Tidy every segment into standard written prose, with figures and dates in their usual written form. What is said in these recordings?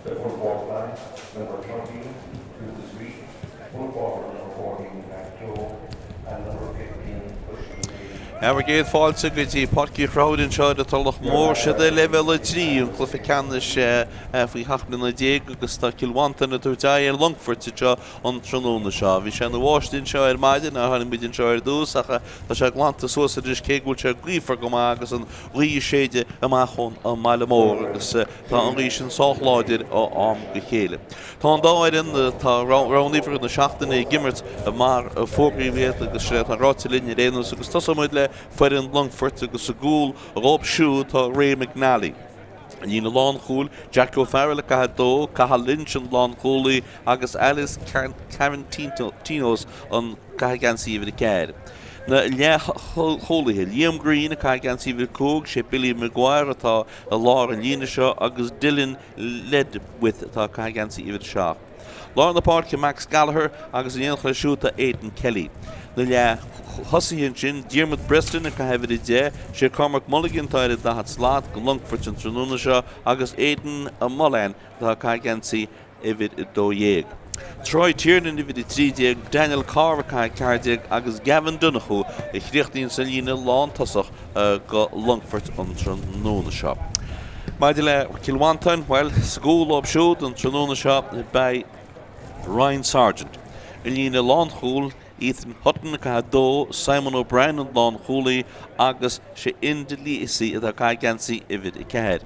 Number 4 number 13, Lucas Reed, number 14, Joe, and number 15, Cushing. Avergéad fáilte go dtí parcí Craobh seo de Tulach Mhór sé de level 3 an Cluiche Ceannais faoi hachna na déag agus tá Mhantáin na dúirtí ar Longfort seo an tróna seo. Bhí sé na bháistín seo ar maidin a tháinig muidin seo ar dús acha tá sé glánta suas idir céigúil sé gríomhar go agus an rí séide amachchun an Mhór agus tá an rí sin sáchláidir ó am go chéile. Tá an dáirin tá ráníomhar na seachtainna gimmert a mar fógraíomhéad agus sé tá ráte linne réanús agus tá muid le Fáirc Longfort agus a gúil Rob siú tá Ray McNally. Ní na lán chúil, Jack O'Farrell a cathadó, Cathal Lynch an lán chúlaí agus Alice Carantinos an caigansí de ceir. Na le cholaithe, Liam Green a caigansí de cóg, sé Billy Maguire atá a lár an líne seo agus Dylan Ledwith atá caigansí de seach. Lár na Páirc Max Gallagher agus an dhéanach le siúta Aidan Kelly. Na le Hussíonn sin Diarmuid Preston a caithfid dé, sé Cormac Mulligan tá iad dahat slát go Longfort an tróna seo agus Aidan a Mullen tá caigansí ifid i dódhéag. Troy Tiernan ifid i trídéag, Daniel Carver caicardeag agus Gavin Donoghue i chríochtaíonn san líne lán tosach go Longfort an tróna seo. Maidide le Mhantáin, well, sgúil ob siúd an tróna seo by Ryan Sargent. I líne lán chúil Ethan Hutton a cathadó, Simon O'Brien an lán chúlaí agus sé indilí isí a caigansí ifid i ceir.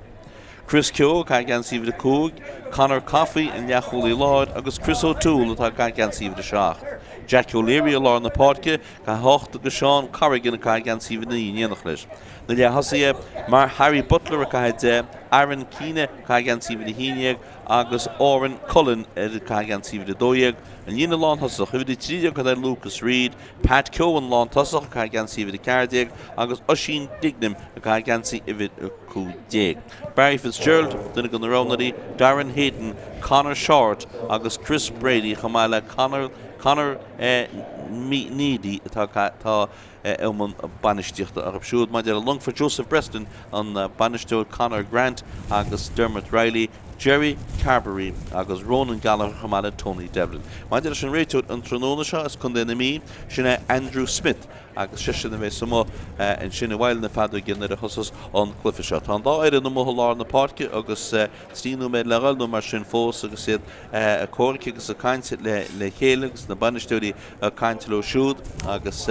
Chris Keogh caigansí ifid a cúg, Conor Coffey an leachúlaí láid agus Chris O'Toole atá caigansí ifid a seach. Jack O'Leary a lár na Páirce ca hocht agus Sean Corrigan a caigansí ifid na dhéanach leis. Na le hasaí mar Harry Butler a caithde, Aaron Keane caigansí ifid a híineag agus Oren Cullen a caigansí ifid a dódhéag. An lína lán tosach ifid i trídeag chu Lucas Reed, Pat Cowan lán tosach a caigansí ifid a ceirdeag agus Oisín Dignam a caigansí ifid a cúdéag. Barry Fitzgerald duna go na Rónaí, Darren Hayden, Conor Short agus Chris Brady chamáile Conor Needy tá ilman banistíochta a siúd maidir a Longfort Joseph Preston an banisteoid Conor Grant agus Dermot Riley, Jerry Carberry agus Ronan Gallagher chamáile Tony Devlin. Maidir sin réiteúd an tróna seo is chun déna mí sinna Andrew Smith agus sé sinna bheith sama an sinna bhhail na fadú ginnar a thusas an Cluiche seo. Tá dá éidir na mthláir na Páirce agus tríú méid le gáil nó mar sin fós agus siad a cóirce agus a caiinte le chéile agus na banisteoirí a caiinte le siúd agus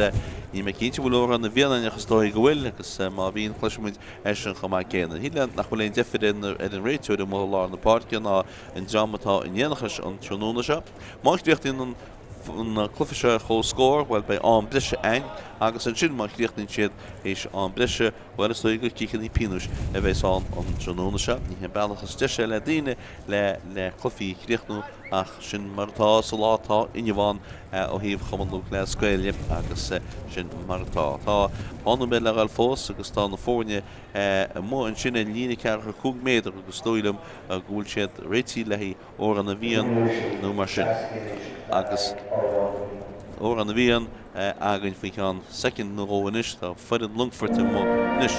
ní me cinnte bhfuil an na bhéanaine agus dóigh go bhfuil agus má bhíon chluisimuid sin chumá céanna. Híle nach bhfuil éon deifid in réiteúid an mthláir na Páirce ná an dramatá in dhéanachas an tróna seo. Máich dríochtaíonn an Cluiche seo chó scór bhfuil bei an brise ein agus an sin máich dríochtaíonn siad éis an brise bhfuil is go cíchan í pínúis a bheits an tróna seo. Ní hen bailachas deise le daine le clufií chríochnú ach sin martá sa látá inniuháin ó híomh chumanú le scoile agus sin martá. Tá anú mé le gáil fós agus tá na fórne mó an sin an lína cear chu 2 méadar agus dóilem a gúil siad réití lehí ó an na bhíon nó mar sin. Agus ó an na bhíon agan fao an second nó óhanis tá Fáirc Longfort i mó níos.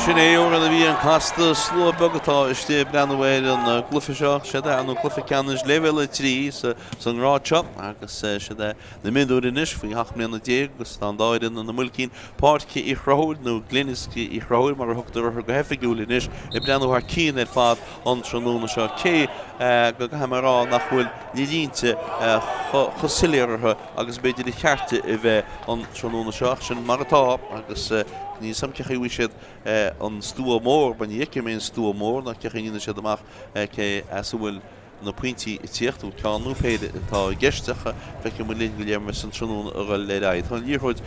Sinead óra bhí an casta slua bogatá istí breanhfuil an glufiseach siad an clufa Ceannais Leibhéal trí san ráteach agus siad na Mionúr inis faoi 8 mbliana déag agus tá dáirin na mulcín Páirc i Craobh nó Glenisk i Craobh mar thugtar go hefigiúil inis I breanúthar cín fad an tróna seo cé go gamarrá nach bhfuil lílínte chosiliartha agus beidir I chearta I bheith an tróna seach sin mar atá agus ní samcecha bhuiisiad an Tullamore ban iice mé Tullamore nach cecha nína siad amach cé bhfuil na pointí I tíochtú ceanú Peile tá geistecha feice mu linn go léirme san tróna a gáil le ráid. Tá díorthid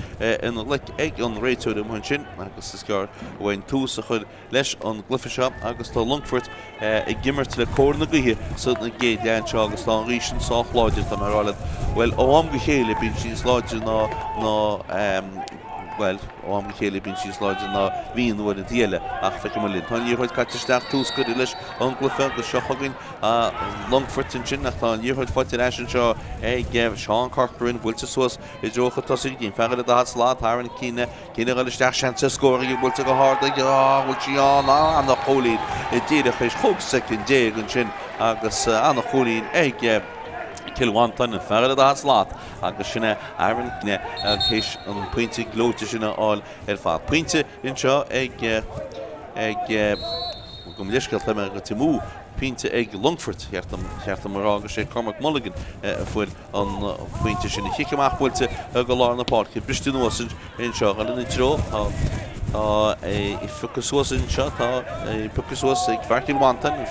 in le ag an réiteúir am sin agus is gar bhhain tús a chud leis an glufiseach agus tá Longfort ag gimmert le cór na gaithe sa na géad leann seo agus tá an rísin sách láidir tá marrála. Well ó am go chéile bín sí láidir ná well, am chéile bín sí láidir ná bhíon bhfuil an díile ach feice mu linn. Tá díorthid caitisteach tús go leis an glufa go seochagan Longfort in sin nach tá díorthid fáilte leis an seo ag Seán Corcoran bhfuilte suas I drócha tosaigh dín feagar a dá slá Tháirin cíine gáilisteach seansa scóraí bhfuilte go háda bhfuil sí an nach cholín I ddíireach éis chógsa cin déag an sin agus an nach cholín ag Mhantáin feagar a dá slá agus sinna Aaron cne chéis an pointe glóte sinna áil fad. Pointe in seo ag go leisceil le go timú Pointe ag Longfort cheartta mar agus sé Cormac Mulligan fuil an pointe sinna chiiceach bhfuilte go lá na Páirc bristú nósin in seo gan in tro I ficusúas in seo tá ficusúas ag bharcin Mhantáin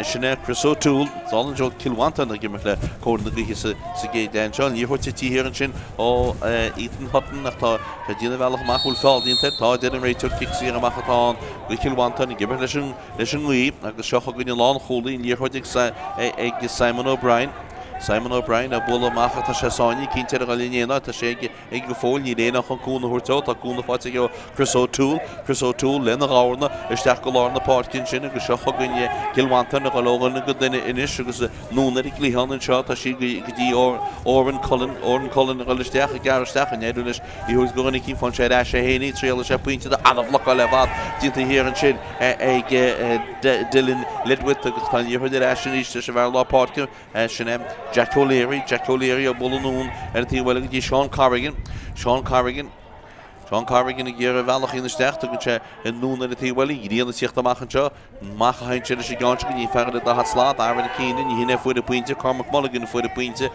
sinna Craobh túl tálan seo Mhantáin a gimar le cóir na gaithe sa géad leann seo níorthirte tíhir an sin ó Ethan Hutton nach tá díana bhealach amach bhfuil fáildínta tá déanam réiteúir cií amach atá go Mhantáin I gimar leis an nghaí agus seocha gine lán cholaí níorthirte ag Simon O'Brien a bula macha tá sé sáinní cínte a línéna tá sé ag go fóil ní réanach an cúna thuirtá tá cúna fáte go Craobh túl lena gána isteach go lá na Páircin sin agus seocha gunne Mhantáin a gáilógan go duine inis agus núna I glíhan an seo tá sí go dtí Oran Cullen a gáilisteach a garisteach an éúnis I thuús go ganna cín fan sé sé héanaí tríala sé pointe a anmhlacha le bhd dínta hir an sin ag Dylan Lidwit agus tá níorthid sin íste sé bhar lá Páirc sin Jack O'Leary a bullanún tíhfuil go dtí Seán Corrigan a ggéar a bhealach ina steachta go sé in núna tíhfuil í dtíana tíocht amach an seo machahain sin sé gáinte go ní feagar a dá slá Aaron cíine ní hinna fuid a pointe Cormac Mulligan fuid a pointe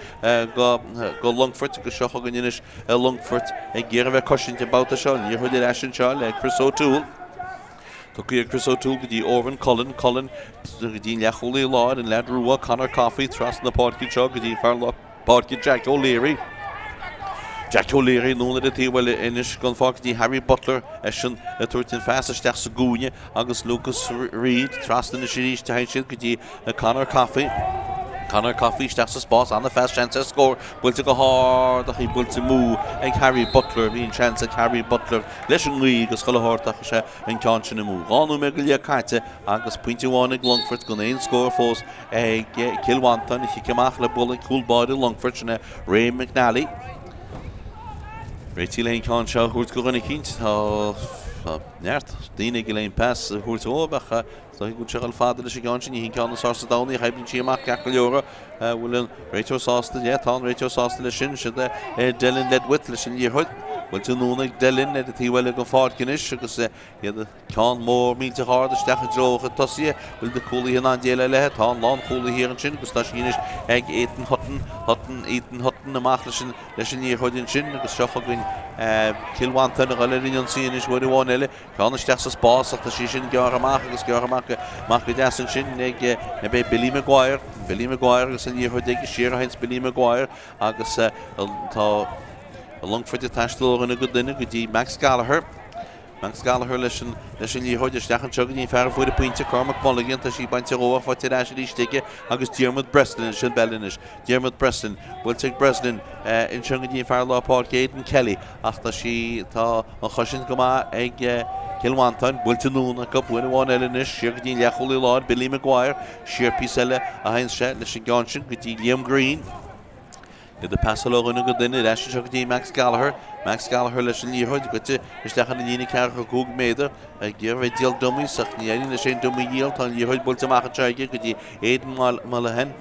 go Longfort go seocha go inis Longfort ag ggéar a bheith cosinte bouta seo níorthid leis an seo le Craobh túl Tá Craobh túl go dtí Oran Cullen go dtí leacholaí láir an ledrúa Conor Coffey tras na Páirc seo go dtí fear lá Páirc Jack O'Leary núna a tíhfuil inis gan fágtí Harry Butler sin a tuairtin feasisteach sa gúine agus Lucas Reid trasna na siríiste hain siad go dtí Conor Coffey steach sa spás anna fest chance a scór bhfuilte go háir a chi bhfuilte mú ag Harry Butler bhíon chance ag Harry Butler leis an nghaí agus choláthirteach sé an ceann sin na mú. Gáú me go le caite agus pointe bháin ag Longfort go éon scór fós ag Mhantáin I chiiceach le bula coolbáide Longfort sinna Ray McNally. Réití le ceann seo thuirt go ganna cinint tá neart daine go léon pass thuirt óbacha tá go teil fada leis gáin sin hín ceanna sásta dánaí chaibn si amach ceach go leora bhfuil an réiteú sásta tá réiteú sásta le sin si Dylan Lidwit leis sin díorthid bhfuil tú núna Dylan a tíhfuil go fácinis agus cean mór mílte háda steach a drocha tosaí bhfuil de colaí an déile le tá lán colaí hir an sin agus tá sínis ag Ethan Hutton amach leis sin díorthidin sin agus seocha gin Mhantáin a gáileíonn an sínis bhfuil bháin eile ceanna steach sa spás ach tá sí sin gear amach agus gear amach go deasan sin ag be Billy Maguire agus an díorthid ag siar a hens Billy Maguire agus tá Longfort taistilógan a go duine go dtí Max Gallagher leis an díorthid isteach an seo go dtí fear fuair a pointe Cormac Mulligan tá sí bainte róha fáte leis an ísteige agus Diarmuid Breslin sin bellinis Diarmuid Breslin bhfuil ag Breslin in seo go dtí fear lá Páirc Aidan Kelly ach tá sí tá an chosin go ag Mhantáin bhfuilte núna go buine bháin eilenis siar go dtí leacholaí láir Billy Maguire siar písile a hain sé leis an gáin sin go dtí Liam Green the Passalog and a good dinner, Ashton Max Gallagher leis an líorthaid go te isteach an líine cear go cúg méidir gur bheith díal dumí sach níana na sé dumí díal tá líorthaid bult amach teige go dtí éidir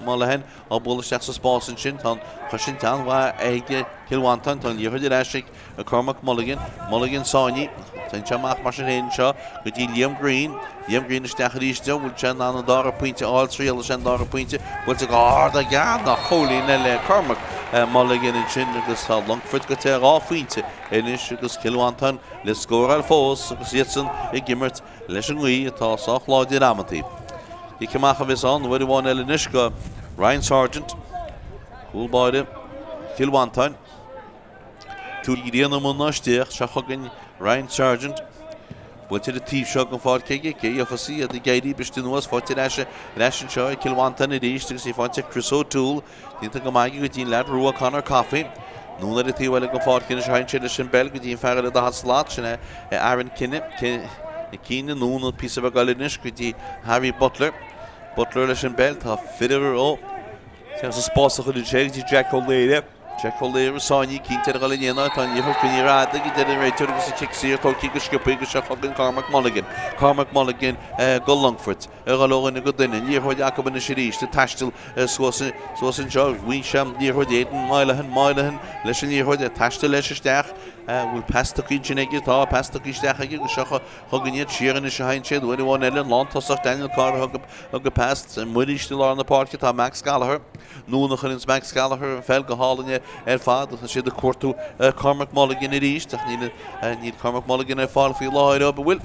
malahen á bula seach sa spásan sin tá chusin tan bha éige Mhantáin tá líorthaid eisic a Cormac Mulligan sáini tá teach mar sin héin seo go dtí Liam Green isteach ríiste bhfuil se ná dá a pointe áil tríal sin dá a pointe bhfuil a gáda gan nach cholína le Cormac Mulligan in sin agus tá Longfort go te ráfuinte inis agus Mhantáin le scóráil fós agus iadsan I gimmert leis an ghuí atá sách láidir amantí. I cymach a bhís an bhfuil bháin eile inis go Ryan Sargent cúlbáide Mhantáin tú íríon am náisteach se chugan Ryan Sargent bhfuil a tíb seo an fáil céige cé a fasí a gaiirí bestú nuas fáte leis an seo Mhantáin I ríist agus I fáte Chris O'Toole dínta go maigi go dtín leat ruá Conor Coffey Nún ar y tíhile go fád cyn yshain sy'n ysyn bel gyda'n fferad y dahad slát sy'n Aaron Cynne nún o'r pís o galinish gyda Harry Butler ysyn bel ta ffyrir o sy'n spásach yn ysyn Jack O'Leary sáinní cínte galin yna tá níhol cyn rada gyda'r reitor agus y kick sy'r tolci gysgypu gysio chogan Cormac Mulligan go Longfort galogin y godynyn níhol Jacob yn ysyn ríist y tastil swasin jo wysiam níhol Aidan Mailehan leis níhol tastil leis ysdeach will pasta cynnig tá pasta cynnig ag gysio chogan iad Ciarán ysio hain sydd wedi wan Ellen Lont tosach Daniel Carr hog past mwydis til ar na parki tá Max Gallagher núnach yn Max Gallagher yn fel gohalin fad sydd y cwrtw Cormac Mulligan I ríist ach níl Cormac Mulligan fáil fi láir o bwyl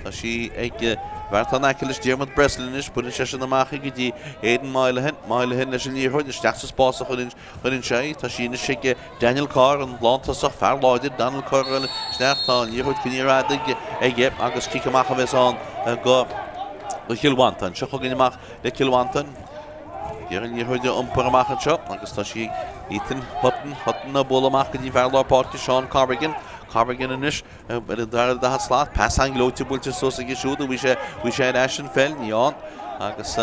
tá si ag Vartan Akilis Diarmid Breslinish put in session the Machi gidi Aidan Mailehan leis an líorthaid isteach sa spásach chuin sé tá sin siige Daniel Carr an blantasach fear láidir Daniel Carr isteach tá líorthaid cynnig ag agus cicamach a bheits an go Mhantáin seo chugan amach le Mhantáin Ger an líorthaid umpar amach an seo agus tá si Ethan Hutton na bula amach gidi fearlá Páirc Sean Carrigan inis but the dahad slát pass an glóti bulte so sa gisúda we sé Ashton fell níán agus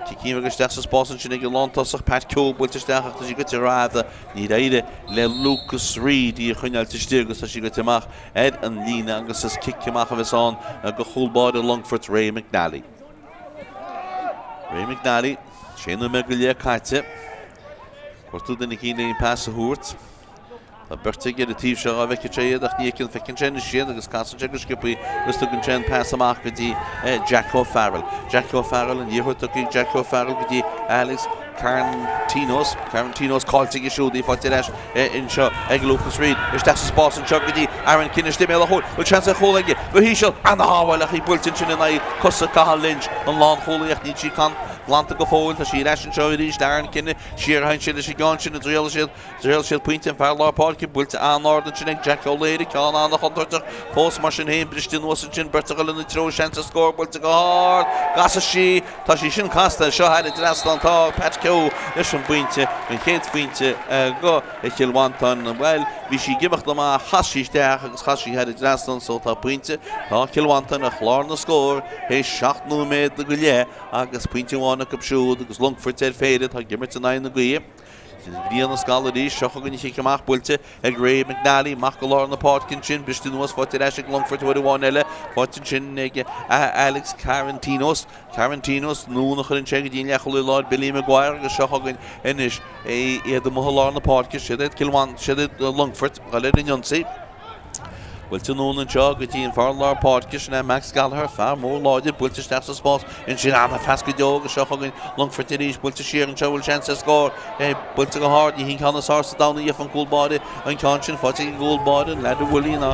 Kikím agus steach sa spásan sin ag lántasach Pat Craobh bulte steach tá si go te ráda ní réide le Lucas Reid I chuinealta stígus tá si go teach ed an lína agus is kicimach a bheits an go chulbáide Longfort Ray McNally séanú me go lé caite Cortú den cíine í pass a húirt Tá berta gur a tíb seo a bheith céad ach nícinn fecinn sin siad agus casan teag scipaí gus tugann sin pass amach go dtí Jack O'Farrell an díortha go Jack O'Farrell go dtí Alex Carantinos cáilte I siúdaí fáte leis in seo ag Lucas Reid isteach sa spásan seo go dtí Aaron Cynne stim eile hol bhil chance a chólaige go hí seo an hábhailach I bultin sin in cosa cahal lynch an lán chólaíocht ní si can Lanta go fóil tá sí leis an seo I ríist Aaron Cynne Ciarán sin leis I gáin sin a dréal siad puinte an fearlá Páirc builte anárdan sin ag Jack O'Leary ceán an na chuntarteach fós mar sin héin bristin wasan sin bertagal in tro chance a scór builte go hard gas a sí tá sí sin casta seo heidir draslan tá Pat Craobh leis an buinte an chéad fuinte go Mhantáin well bhí sí gimeach le má chasíisteach agus chasí heidir draslan so tá buinte tá Mhantáin a chlár na scór hé 7 méid go lé agus puinte bháin a cupsúd agus Longfort féidir tá gimmert a 9 na gaí Bríon na scala ríist seo chugan sí amach builte ag Ray McNally mach go lár na Páircin sin bistú nuas fáte leis ag Longfort bhfuil bháin eile fáte sin ag Alex Carantinos núna chuinn sé go dtíon leachú láid Billy Maguire agus seo chugan inis iad mo lár na Páirc siad Longfort galir in Jonsaí Builte nún an seo go dtíon fearlá Páirc sin Max Gallagher fear mór láidir builte steach sa spás in sin anna fes go deog a seo chugan Longfort ríist builte Ciarán seo bhfuil chance a scór builte go hard ní hín chana sásta dána íof an cúlbáide an ceann sin fáte an cúlbáide leidir bhfuilí ná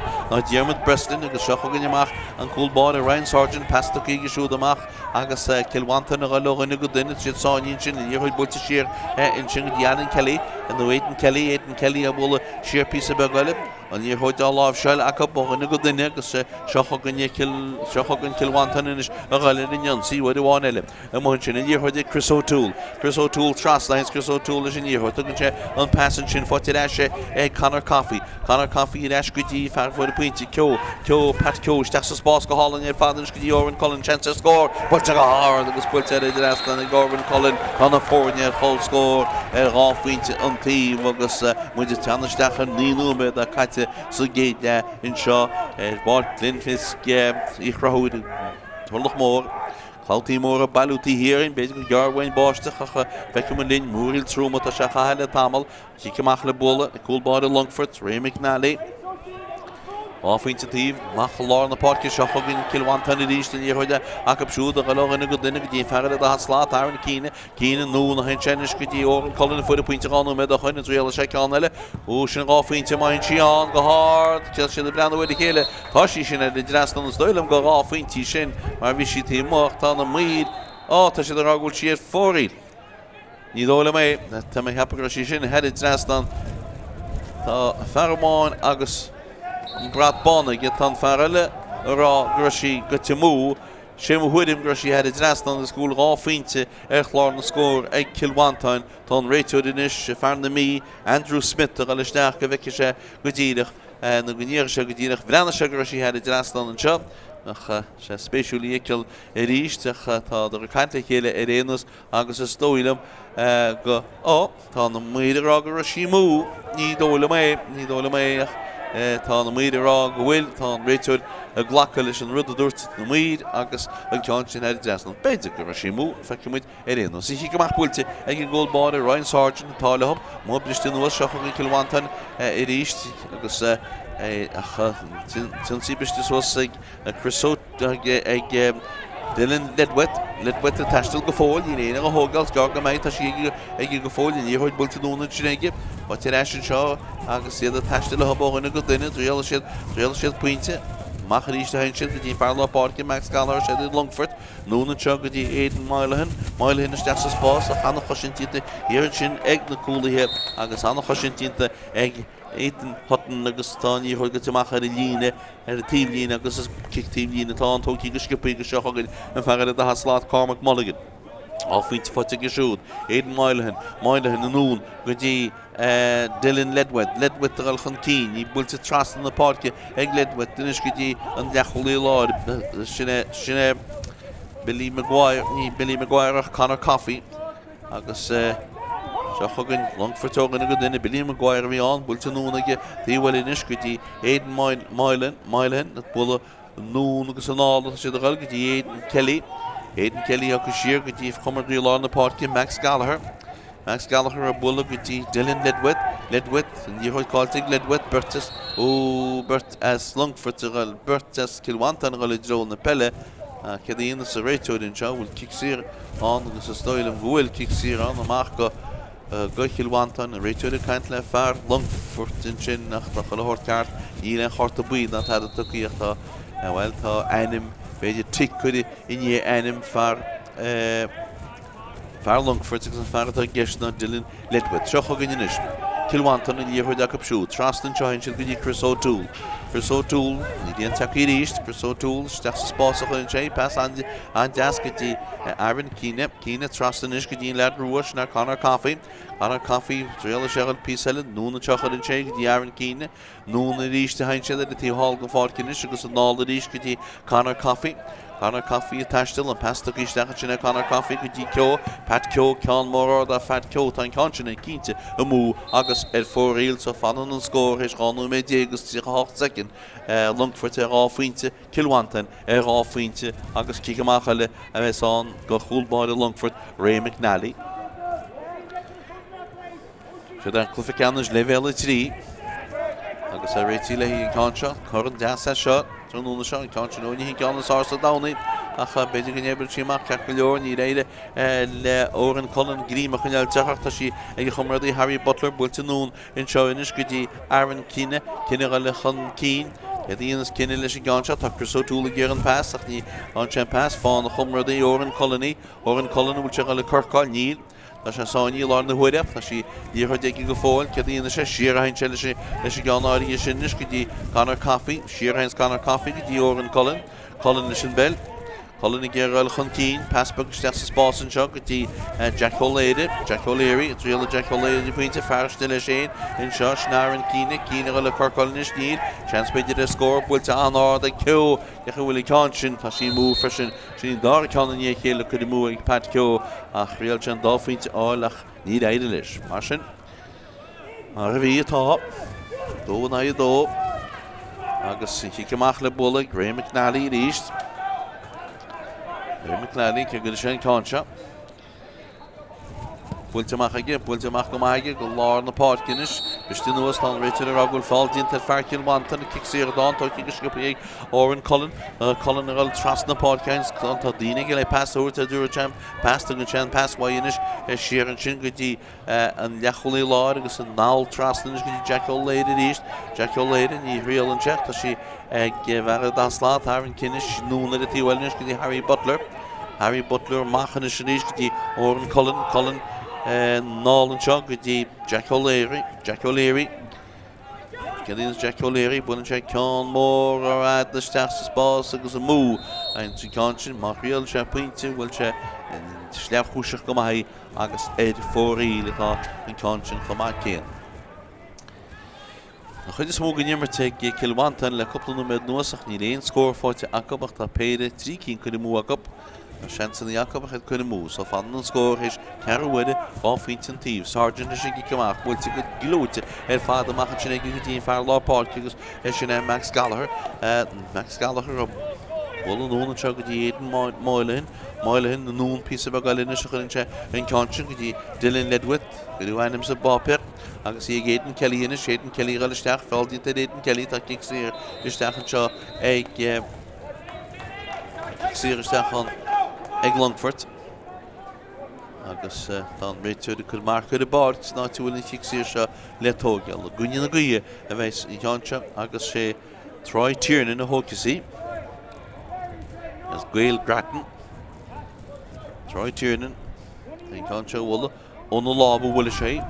Diarmid Breslin agus seo chugan amach an cúlbáide Ryan Sargent pasta cíige siúd amach agus Mhantáin a galógan go duine siad sáinín sin in díorthaid builte Ciar in sin go Aidan Kelly an Aidan Kelly a bhfuil Ciar písa begaile an díorthaid á lábh seil a bógan na go duine agus seochagan Mhantáin is a gáile in Jonsaí bhfuil bháin eile. A mhain sin in díorthaide Chris O'Toole. Chris O'Toole Tráchtaire Chris O'Toole is in díorthaide. Tugann sé an passan sin fáilte eise Conor Coffey. Conor Coffey in eis go dtí fear fuair a pointe Ceannais Pat Ceannais teach sa spás go hálan ar fadan go dtí Orban Cullen chance to score. Bailte go hard agus builte ar idir eastan ag Orban Cullen an a fórne full score ráfuinte an tíim agus muidir teannaisteach an níúme a caite sa géide in seo Báirc Glenisk i Craobh Tullamore. Chaltaí mór a bailútaí hírin, beidir go gearhhain báisteach a feiceam an linn múriil trúma tá se chaile tamil, chiicamach le bóla, a cúlbáir a Longfort, Mhantáin. Áfhainte tíomh, mach lár na páirce seochagan Mhantáin i ríist in díorthaide ach absúd a galógan go duine go dtí fearad a slá táir na cíine nó na hain senis go dtí Orban Cullen fuair a pointe gáú med a chuine tríal sé ceann eile ó sin gáfuinte main Ciarán go hard til sin a breanna bhfuil chéile tá sí sin de drastan an stoilm go gáfuintí sin mar bhí si tíach tá na míad tá si a rágúil siad fóriil. Ní dóla mé tá mé hepagra sí sin head drastan tá fearmáin agus Brad Bonner get tan farle ra Grushi go te mú sé huidim Grushi had drastan na school ráfuinte chlár na scór ag Mhantáin tá réiteoidinis fearna mí Andrew Smith a leisteach go bheice sé go ddíireach na gníir se go ddíireach bhreanna se Grushi had drastan an seo nach sé spéisiúlí éiciil i ríist tá do caiinte chéile ar réanús agus is dóilem go tá na muidir a Grushi mú ní dóla mé tá na muid rá go bhfuil tá an réiteoid a ghlacha leis an rud a dúirt na muid agus ag teann sin ar drastan. Beidir go raibh sé mú feicimuid ar réanús. Í goach builte ag an ggóilbáir Ryan Sargent táilehab má bristí nuas seochagan Mhantáin i ríist agus tin síbiste suas ag Chris ag Dylan Ledwet a taistil go fáil í réana a hógáil gar go méid tá sí ag go fáil in díorthaid builte núna sinnéige ba tí eis an seo agus siad a taistil a habána go duine réal siad pointe mach ríiste hain siad go dtí fearla Páirc Max Gallagher sé Longfort núna seo go dtí éan Mailehin isteach sa spás a chana chosintínta hir sin ag na cúlaithe agus anna chosintínta ag éan hotan agus táí chuil go teach ar a líne ar a tíomhlíne agus is tíomhlíne tá tóí go scipaí go seochagan an fearad a haslát Cormac Mulligan. Áfuinte fote go siúd, éan Mailehin na nún go dtí Dylan Ledwet a galchan cín, í builte trastan na páirce ag Ledwet dunis go dtí an leacholí láir sinna Billy Maguire ach Conor Coffey agus seochagan Longfortógan go duine Billy Maguire bhí an builte núnaige díhfuil inis go dtí éan Mailehin na bula nún agus an ála sé a gáil go dtí Aidan Kelly agus siar go dtí chumar dí lá na páirce Max Gallagher a bula go dtí Dylan Ledwet an díorthaid cáilte Ledwet Burtas Burt as Longfort a gáil Burtas Mhantáin a gáil dró na Peile chéadaíonna sa réiteoid in seo bhfuil kicksír an agus a stoilm bhfuil kicksír an amach go Mhantáin a réiteoid a caint le fear Longfort in sin nach tá choilthórt ceart í le chóirta buí na tá a tucaíocht tá bhfuil tá ainim beidir tic chuide iní ainim fear Longfort agus an fear a gceisna Dylan Ledwet seochagan inis Mhantáin in díorthaid ach absúd trastan seo sin go dtí Chris O'Toole ní dtíon takeí ríist Chris O'Toole steach sa spása chuin sé pas an deas go dtí Aaron Cíine trastan is go dtíon lead ruas na Conor Coffey tríal seachal písile núna teachad in sé go dtí Aaron Cíine núna ríiste hain sé a tíá go fácinis agus an nála ríist go dtí Conor Coffey a taistil an pasta isteach sinna Conor Coffey go dtí Pat Ceannais mór a Fat Ceannais tá ceann sinna cínte a mú agus ar fóríil sa fanan an scór is gáú mé dégus tí 8 second Longfort ar ráfuinte Mhantáin ar ráfuinte agus ciiceach le a bheits an go chúlbáir a Longfort Mhantáin. Se an Cluiche Leibhéal 3 agus a réití le hí an cánseo churann deas seo trúna seo an cánseo hí ceannas ása dánaí ach beidir gan ébar tíach ceach go leor ní réide le Orban Cullen gríach chuneil teachta sí ag chumraí Harry Butler builte nún in seo inis go dtí Aaron Cíine le chun cín dtíananas cinenne leis an gánseo tá Chris O'Toole ag an pass ach ní an sin pass fáin na chumraí Orban Cullen bhil se le curcáil níl Tá sé sáinní lá na huireach, tá sí díortha ag go fáil, cedíana sé Ciarán se leis ganáí sinnis go dtí canar caffi, Ciarán canar caffi go dtí óran Colin leis an bell. Colin Gerald Chonchúir, Passbook Stessa Spásan seo go dtí Jack O'Leary, it's real Jack O'Leary pointe fearste le sé in seo snáran Cíine go le Corcolin sníl, chance beidir a scór builte anáda ceú decha bhfuil cáin tá sí mú freisin sin dar cána ní chéile chu mú ag pat ceú ach réal sin dáfuinte áilach ní éidir leis. Mar sin mar a bhí atá dó na dó agus chiicamach le bula Graham McNally ríist. McNally can get a shin concha. Pultamach go maige go lá na páircinis Bistú nuas tá réitir a ragúil fáildín tar fearcil Mhantáin na kick sér dá tá kick scopaí Oran Colin ar tras na páircins tá daine go le pass úr a dúra champ pass go chan pass wainis Ciarán sin go dtí an leacholí lá agus an nál trasnas go dtí Jack O'Leary ríist Jack O'Leary ní rial an check tá sí ag bhar daslá tar an cinis núna a tíhhailnis go dtí Harry Butler machan is ríist go dtí Oran Colin Nolan Chug go dtí Jack O'Leary Gedíns Jack O'Leary buan sé cean mór ar ad na steachtas bás agus a mú ein trí cáin mar rial sé pointe bhfuil sé sleamh chúiseach go maith agus fórí letá an cáin chomá céan. Chuid is mó go nimmirte cil Mhantáin le coppla méid nuasach ní réon scór fáilte acabach tá Peile 3 cín chuine mú acab Shanson the Jacob had couldn't move, so Fandon score his Craobh off Finton Thieves. Sergeant is a Gikamach, will take a gloat, and Father Mhantáin team for Law Park, because Max Gallagher, well known and chug the Mhantáin, the noon piece of a Glenisk and Chonchúir, Dylan Ledwith, the Duanims of Bopper. I can see Gaten Kelly in a shade and Kelly Relistaff, fell into Dayton Kelly, that kicks here, just after Shaw, a serious on. Ag Longfort agus tá réitúir chun mar chuir a bád ná túil chiic sé seo le tógeal gunne na gaí a bheits i teanse agus sé Tráchtaire na hócasaí as Gael Grattan Tráchtaire i teanse bhla ón lába bhfuil sé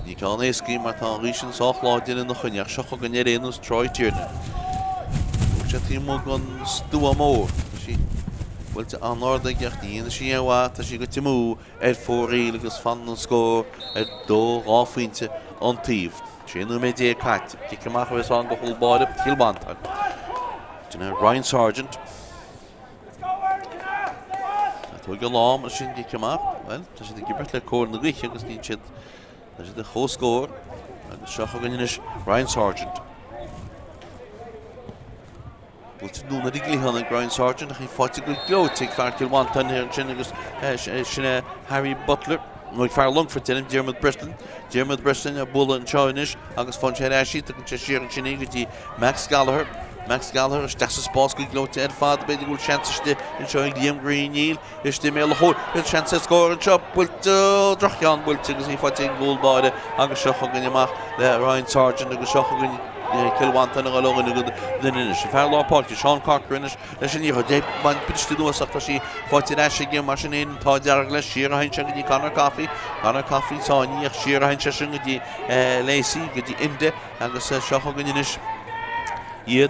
ní ceann éascaí mar tá rísin sách láideanna na chuineach seo gan réanús Tráchtaire sé tí mó gan Tullamore Well, an order gecht die in she wat as you got to move at 4 agus fan score at do offinte on thief. She no me de cat. Kikamach was on the whole board up kill Mhantáin. You know Ryan Sargent. That took a long machine Kikamach. Well, does the give the corner the Glenisk agus ní chit. Does the whole score and the shot against Ryan Sargent. Well, to know that he got on Ryan Sargent, he fought a good glow. Take Fearcil Mhantáin here and Chinnagus Harry Butler. No, far Longfort in him, Dermot Breston, a bull and Ceannais, Agus Fonche Ashi, took Ciarán Chinnagus, Max Gallagher, Stessa Spás good glow to Ed Father, but the good chances to enjoying Liam Green Yield, is the male hole, the chance to score and chop, with Drachjan, will take as he fought a goal by the Agus Shochaganimach, the Ryan Sargent, Agus Shochagan. Kill Mhantáin a long and good than in it. Fair Law Park, Sean Cocker in it. Listen, you have one pitch to do a successful 40 dash again, machine in Todd Jargles, Ciarán Chaggy, Connor Coffee, Sawney, Ciarán Chaggy, Lacey, get the Inde, and the Shochaganish.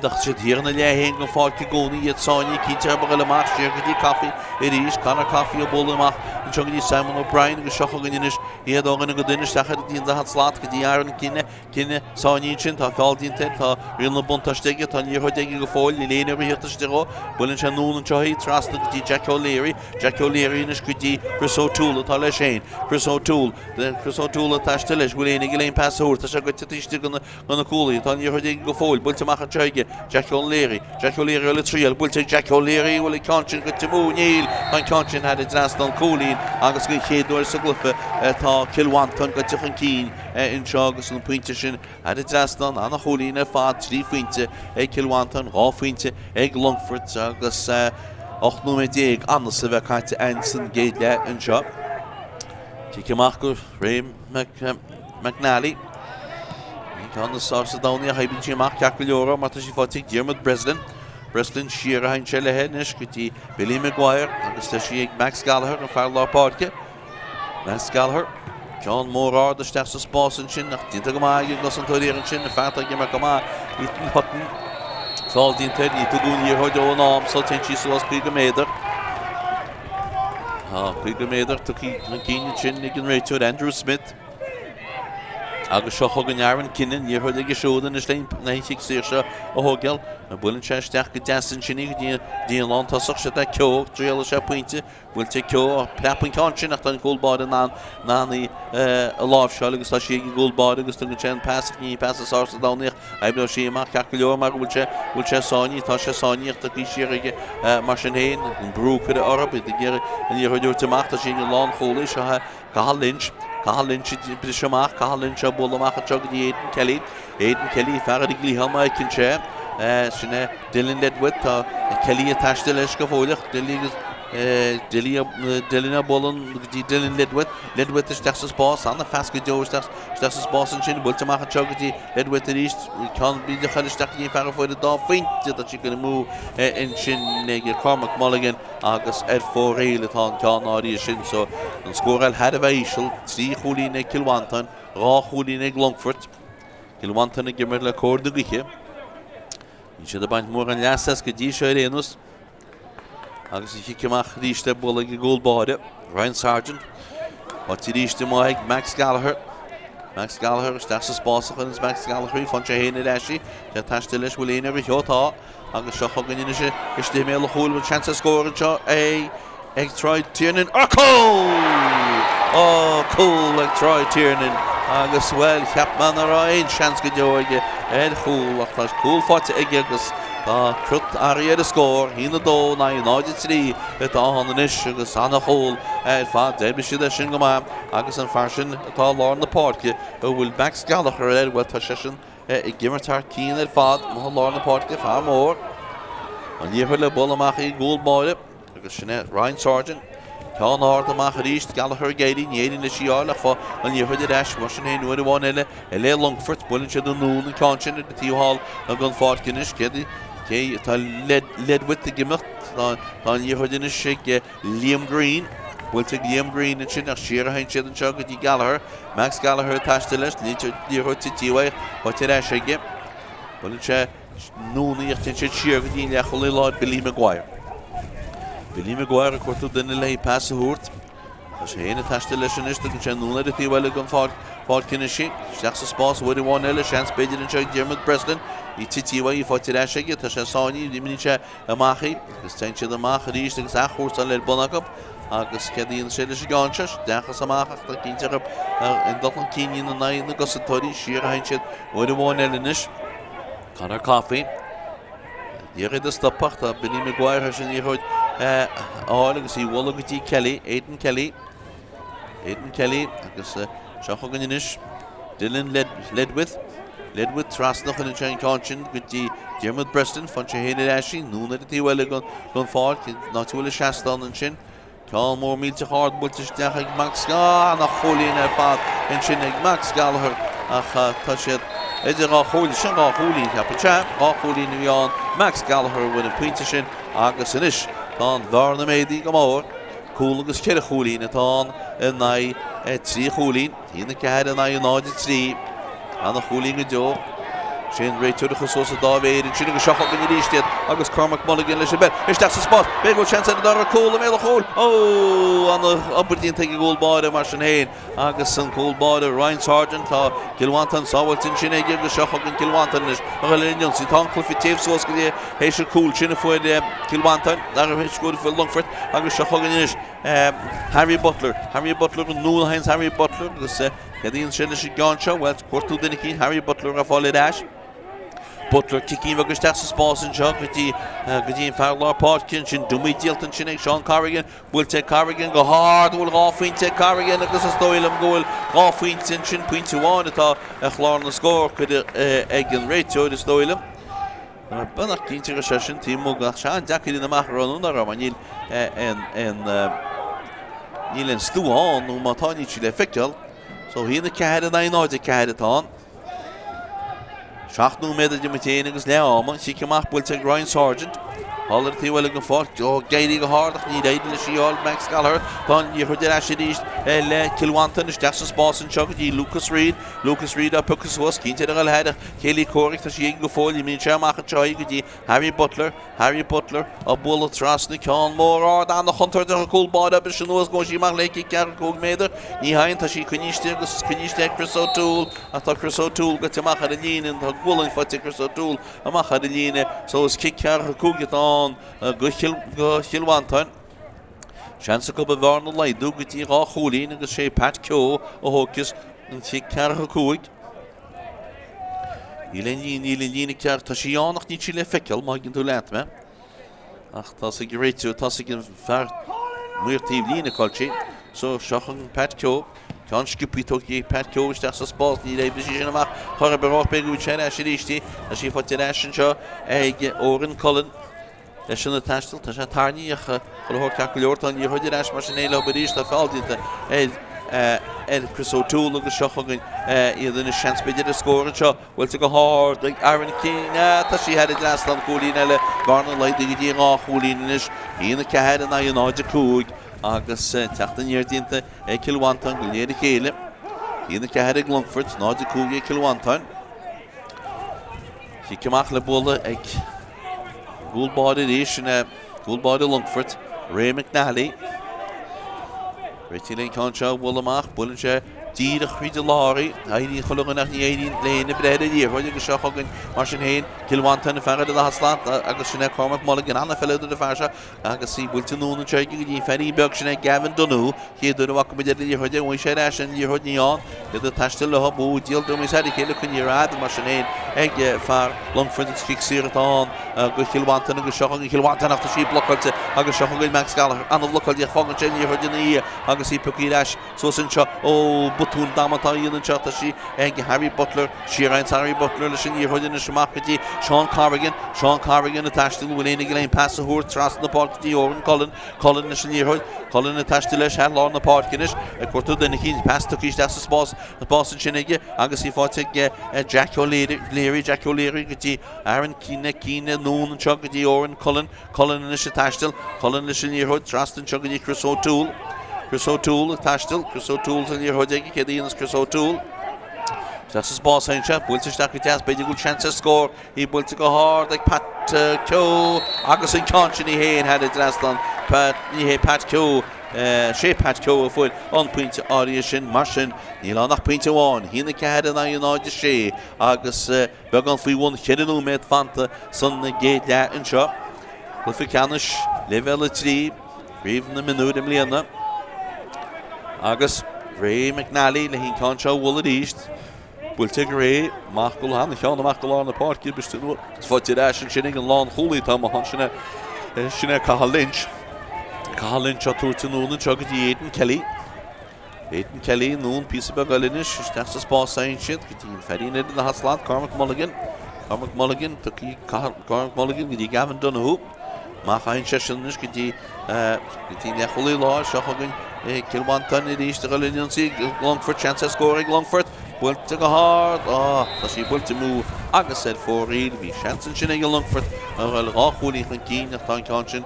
Dacht zit hier naar jij heen een foutje goal niet Sawney kietje hebben allemaal die koffie het is kan koffie op bolle mag en zo die Simon O'Brien geschogen in is hier door een goede is dat die in de had slaat die jaren kinne Sawney chint had valt in tent had real bonta stegen dan hier had ik gevoel die lenen weer te stero willen ze noen en trust die Jack O'Leary is goed die Chris O'Toole het al eens heen Chris O'Toole het daar stil is willen ik alleen pass hoort dat ze goed het is tegen een koelie dan hier had ik gevoel wil te maken Jack O'Leary will trial will take Jack O'Leary will Conchin go to move Neil and Conchin had a dressed on Colleen agus go chéad nuair sa glufa tá Cill Mhantáin go tuchan cín in seagus an pointe sin had a dressed on anna Colleen a fad 3 pointe Cill Mhantáin 2 pointe ag Longfort agus 8-10 anna sa bheith caite Anson géad le an seo Ciamach go Ray McNally on the source of down the high bench mark Caculora Matashi Fotic Dermot Breslin Ciarán Chelehead Nishkiti Billy Maguire Agus Max Gallagher and Far Law Park Max Gallagher. John Mhór the steps of Spórt and Chin. Didn't go my, you got some to and Chin. The Fátharta gimmer come on. Eaton Hutton. Fall the intent. You to go near her own arm. So Tenchi was Commentator. Commentator took Keenan Chin. You can rate to Andrew Smith. Agus seo chugan Aaron Kinnan, níor chuid ag siúd in is lein 96 seo a hógeal. Na bwylyn steach go desan sinnig díon lán tasach se da ceog, dréal se pointe, bwyl te ceog, prapin cáin ach tan gólbád na ní a láf seo, agus tá sé gólbád agus tugan chen pass ní pass sásta dáníach, aiblo sé mar ceach leor mar bwyl se sáni, tá se sáníach tá cíisiar ag mar sin héin, an brú chuid arab, i ddíir níor chuid úr tamach, tá sé lán chóla seo Cathal Lynch. Cathal Lynch brishamach, Cathal Lynch a bolamach a chug the Aidan Kelly farad Glenisk ma kinche sinne Dylan Ledwith Kelly attached the lesh gofolich Dylan bolon Dylan Ledwith is Texas boss and the fast go Texas boss and chin bultamach a chug the Ledwith the east can't be the Chalish Taki far for the Dolphin that you can move in chin neg Cormac Mulligan agus for real at on can audio shin so and score had a vaishal see Holy Nick Mhantáin raw Holy Nick Longfort Mhantáin gimmer la cord the Cluiche you should have been more and last as could you show Ceannais agus ich kemach richte bolle goal bade Ryan Sargent wat die richte Mike Max Gallagher stas Spórt and Max Gallagher van Ceannais dashi dat tastelish will in every hota agus seo chugan in is the mele hole with chance to score and try Tiernan cool like try Tiernan agus well Chapman Ryan chance go joige cool ach cool fat agus crut area the score in the door na United 3 at on the ish agus on the hole fa Derbyshire the Shingama agus an fashion at all on the park will Max Gallagher with session gimmertar keen at fad on the park fa Mhór and you will bolamachi goal ball agus Ryan Sargent Can Arda Macharist Gallagher Gady Yedin the Shiala for and you heard the dash Russian in with one L Longfort Bullen to the noon and Conscience at the Tea Hall of Longfort Guinness Keddy led with the gimmick on you heard in a shake Liam Green will take Liam Green and Chin Shearer and Chin and Chug at Gallagher Max Gallagher attached the list need to you heard to Tiway what did I shake it Bullen Chair noon the attention sheer with the Holy Lord Billy Maguire quarto den lei pass hurt. As heen attached the lesson is to the noon at the well gun for Kinishi. Shacks a Spórt with one L chance paid in check German president. It's way for Tidash get a Sony, the miniature a Mahi, the stench of the Mahi, the exact horse and let Bonacop. Agus Keddy and Shedish Ganchas, Dachas Amach, the Kinter and Dalton Kenyan and I in the Gossatori, Sheer Hinchet, with one L inish. Connor Coffee. Hier is de stappacht, Billy Maguire has in hier ooit agus I Wallagity Kelly, Aidan Kelly, agus Shachoginish, Dylan Ledwith Trust nog in een chain conscience, with the German Preston, van Ceannais Ashi, noon at the well gone forward, not to a Shaston and Chin. Call more meal to hard, but to Stachig Max and a holy in a path, and Chinig Max Gallagher, touch it. It's a holy, Shanghai holy, Capuchat, holy in the Max Gallagher with a pinching, Agus and Ish, on Varna Mady, Mhór, cool as Cherry holy in it on, and I at 3 holy, in the cat and I United 3, and a holy in Joe. Shane Ray to the Husos of David and Chinning a shot in the East yet. August Cormac Mulligan, Lishabeth. It's that's a spot. Big good chance at the cool, the middle hole. Oh, on the upper team taking a goal by the Mhantáin. August and cool by the Ryan Sargent. Mhantáin saw what's in Chinning, give the shot in Mhantáin. Mhór, see Tom Cluiche Taves was good. Hey, should cool Chinning for the Mhantáin. That is good for Longfort. August shot in Harry Butler, no hands Harry Butler. Because Keddy Shedish Gancha, well, quarter to the Harry Butler of all the dash. Butler kicking agus Texas Spórt and Chuck with the Gudin Fowler Parkins and Dummy Dilton Chinning Sean Corrigan will take Corrigan go hard will off into Corrigan agus a stoilum goal off into Chin point to one at a Chlorna score could again rate to the stoilum but not keen to session team Mugach Shan Jackie in the Macaron under Ramanil and Nilen Stu on no Mhantáin Chile Fictal so he in the cat and I know the cat at on Shach no made the Mhantáin agus Leibhéal she came up will take Ryan Sargent Haller tí bhfuil go fáil gairí go hárdach ní éidir le síáil Max Gallagher tá ní chuidir eisi ríist le Kilwanton is deas spás an seog dí Lucas Reid a pucas was cínte a gal heidir chélaí córic tá sí go fáil í mín seamach a tráí go dtí Harry Butler a bula tras na ceán mór á na chuntar a cúlbáid a bis nuas go sí mar le cear cóg méidir ní hain tá sí chuníiste agus chuníiste Chris O'Toole a tá Chris O'Toole go teach a líine tá gúlainn fáte Chris O'Toole amach a líine so is cear cúgatán go Mhantáin Seansa go bhharna leidú go dtí rá cholín agus sé Pat Keo a hógus an tí cear cúig Íle cear tá sí annach ní sí le feiceal má gin tú leat me ach tá sig réitú tá sig an fear muirtíh lína coltí so seachan Pat Keo Can skipító í Pat Keo is deas a spás ní Leibhéal sí sin amach chur a berách beagú tseine a sí ríistí a sí fáte leisin seo ag óran Colin leis sin na taistil tá sé tarníocha chu thug ceach go leortán í chuidir eis mar sin éile ba ríist a fáiltíta Chris O'Toole agus seochagan iad na seanspéidir a scóran seo bhfuil go háir ag Aaron King tá sí head Glaslan cúlín eile bharna leid go dtí á cholín is íana cehead an a náide cúig agus teachta níordaonnta Kilwanton go léir chéile íana cehead ag Longfort náide cúig Kilwanton sí ceamach le bula ag gúlbáid éis sin gúlbáid Longfort Ray McNally Réitíléon cánseo bhfuil amach bulann sé dír a chuide láirí haíonn chulaganach ní éiríonn léana bread a díorthaid agus seochagan mar sin héin Kilwanton a ferad a haslan agus sinna Cormac Mulligan anna fellad a fearse agus sí bhfuilte núna teige go dtí ferí beag sinna Gavin Dunú chéadú a bhacha de díorthaide bhain sé leis an díorthaid níán go a taistil le bú díal do is heidir chéile chun rád mar sin héin ag fear Longfort cí siartán go Kilwanton agus seochagan Kilwanton achta sí blocáilte agus seochagan Max Gallagher anna blocáil ag fágan sé díorthaide ní agus í pucí leis so sin seo ó butún damatá íon seachta sí ag Harry Butler Ciarán Harry Butler leis sin díorthaide na semachchatí Sean Carrigan a taistil bhfuil éana go léon pass a thuair tras na páircatí óran Colin leis sin díorthaid Colin a taistil leis head lá na páircinis a cuirtú duna chin pass tucís deas a spás sin ige agus í fáte Jack O'Leary go dtí Aaron Cíne nún an seo go dtí óran Colin leis a taistil Colin leis sin díorthaid tras an seo go dtí Chris O'Toole a taistil Chris O'Toole san díorthaid ige cé dtíonas Chris O'Toole That's his boss ain't it? Built to deas be good chance to score. He built to go hard like Pat Keo. Agus in Conch and he had it last on. Pat Keo. Pat Keo a foot on point to audition Martian. Neil on point to one. He in the cat and I know the she. Agus Begon free one Chedenu met Fanta. Son the gate that and shot. With the Ceannais, Leibhéal 3. Even the Mionúr in Liana. Agus Ray McNally, le hín Concho Woolad East. Bhfuilte go ré machgul han cheanna machgul na Páirc bistú fáte sin sinnig an lán cholí tá han sinna Cathal Lynch a túirtanúna se go dtí Aidan Kelly nún písa be galinis is teach sa spás aon siad go dtí ferín na haslan Cormac Mulligan tuí Cormac Mulligan go dtí Gavin Dunú mach aon sé sinnis go dtí necholí lá seochagan Kilwanton i ríiste go linionsaí Longfort chance a score ag Longfort Bhfuilte go hard tá sí bhfuilte mú agus said fóríil bhí seansan sin ag Longfort a bhfuil ráchúlaí chun cín nach tá ceann sin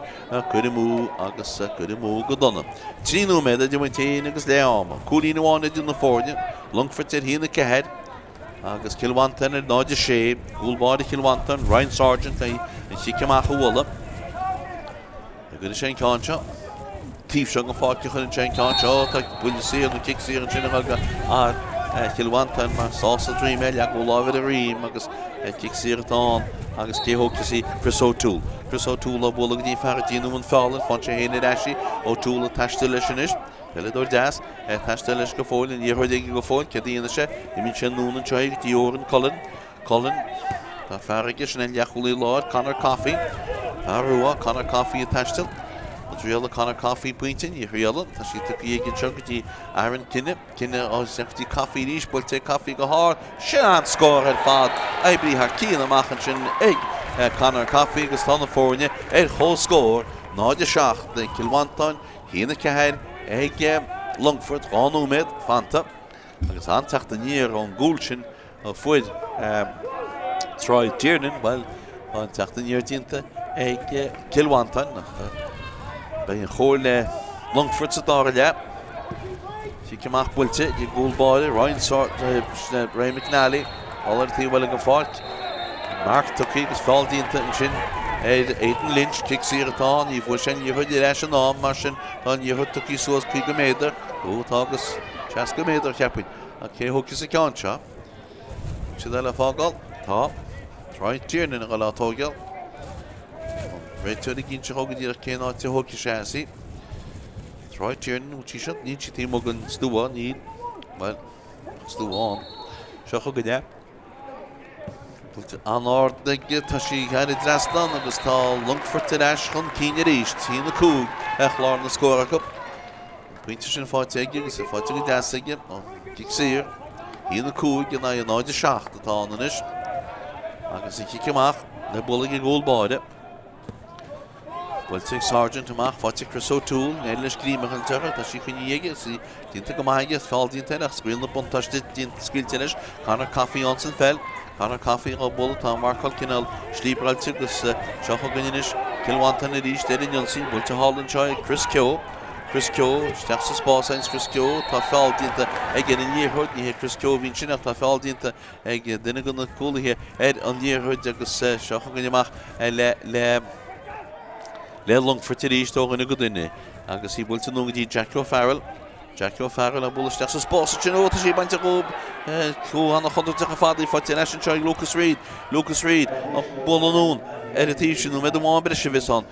cuidir mú agus cuidir mú go donna. Tríú méid a dtí agus léáma cúlín amháin idir na fórne Longfort ar hína cehead agus Kilwanton ar náide sé gúlbáid Kilwanton Ryan Sargent é sí ceamach a bhla a go sé ceann seo tíh se go fáilte chun sé ceann seo tá buile sí an kick sí an sin aga Kilwanton mar sása trí mé leag go láhad a rím agus kick siartán agus céthógta sí Chris O'Toole a bhla go dtí feartíanú an fálan fan sé héine eisi O'Toole a taiste leis sin is Peile deas taiste leis go fáil in díorthaid go fáil ce dtíana sé I mín sé nún an teig dtí óran Colin tá fearige sin an leachúlaí láid Conor Coffey Arua Conor Coffey a taistil Réal Conor Coffey pointin I réal tá sí tuí ag seo go dtí Aaron Cinne ó sechtí Coffey ríis builte Coffey go háir sin an scór ar fad eblií haar cían amachchan sin ag Conor Coffey agus tá na fórne ar chó scór náide seach den Kilwanton hína cehead ag Longfort ránú méid fanta agus an teachta níor an gúil sin ó fuid Tráchtaire well an teachta níor dínta Cill Mhantáin ben chóir Longfort sa dáile si cymach bwylte i gúlbáile Ryan Sort Ray McNally allar tí bhfuil go fáilt Mark tucí gus fáildínta an sin Aidan Lynch kick siar atá ní bhfuil sin dhearchuid i leis an am mar sin tá dhearchuid tucí suas 5 méadar tá agus 60 méadar cheappain a cé thugus a ceann seo si le fágáil tá Tráchtaire na go látógeal réiteir a ginn se thugad íar cé áte thugus séasí Tráchtaire ú tí sin ní tí mo an stúa ní well stúáin seo chugad é an áirdaige tá sí cheann drastan agus tá Longfort eis chun cíine ríist tí na cúg echlár na scóracha Pointe sin fáite aige agus fáite go deasaige kick siar í na cúg in a 97 atá anis agus i kick amach le bulaigh i gúlbáide Bhfuil Sergeant amach fáte Chris O'Toole néile scríimach an teara tá sí chuine aige sí dínta go maige fáildínta ach scuil na buntáiste dínta scuilte leis canar caí an san fel canar caí á bula tá marcail cinál slíbráilte agus seo ganis Cill Mhantáin a ríist éidir Jonsaí bhfuilte hálann seo Chris Craobh steach sa spásains Chris Craobh tá fáildínta ag an níorthúid ní Chris Craobh hín sinach tá fáildínta ag duine go na cúlaithe an níorthúid agus seo ganeach le Longfort ríist óganna go duine agus í bhfuilte nógadí Jack O'Farrell a bula steach sa spása sin óta sí bainte Craobh clúhanna chuúteach a fadaí fáte leis an teag Lucas Reid a bulanún a tí sin me amháin beidir se bhíán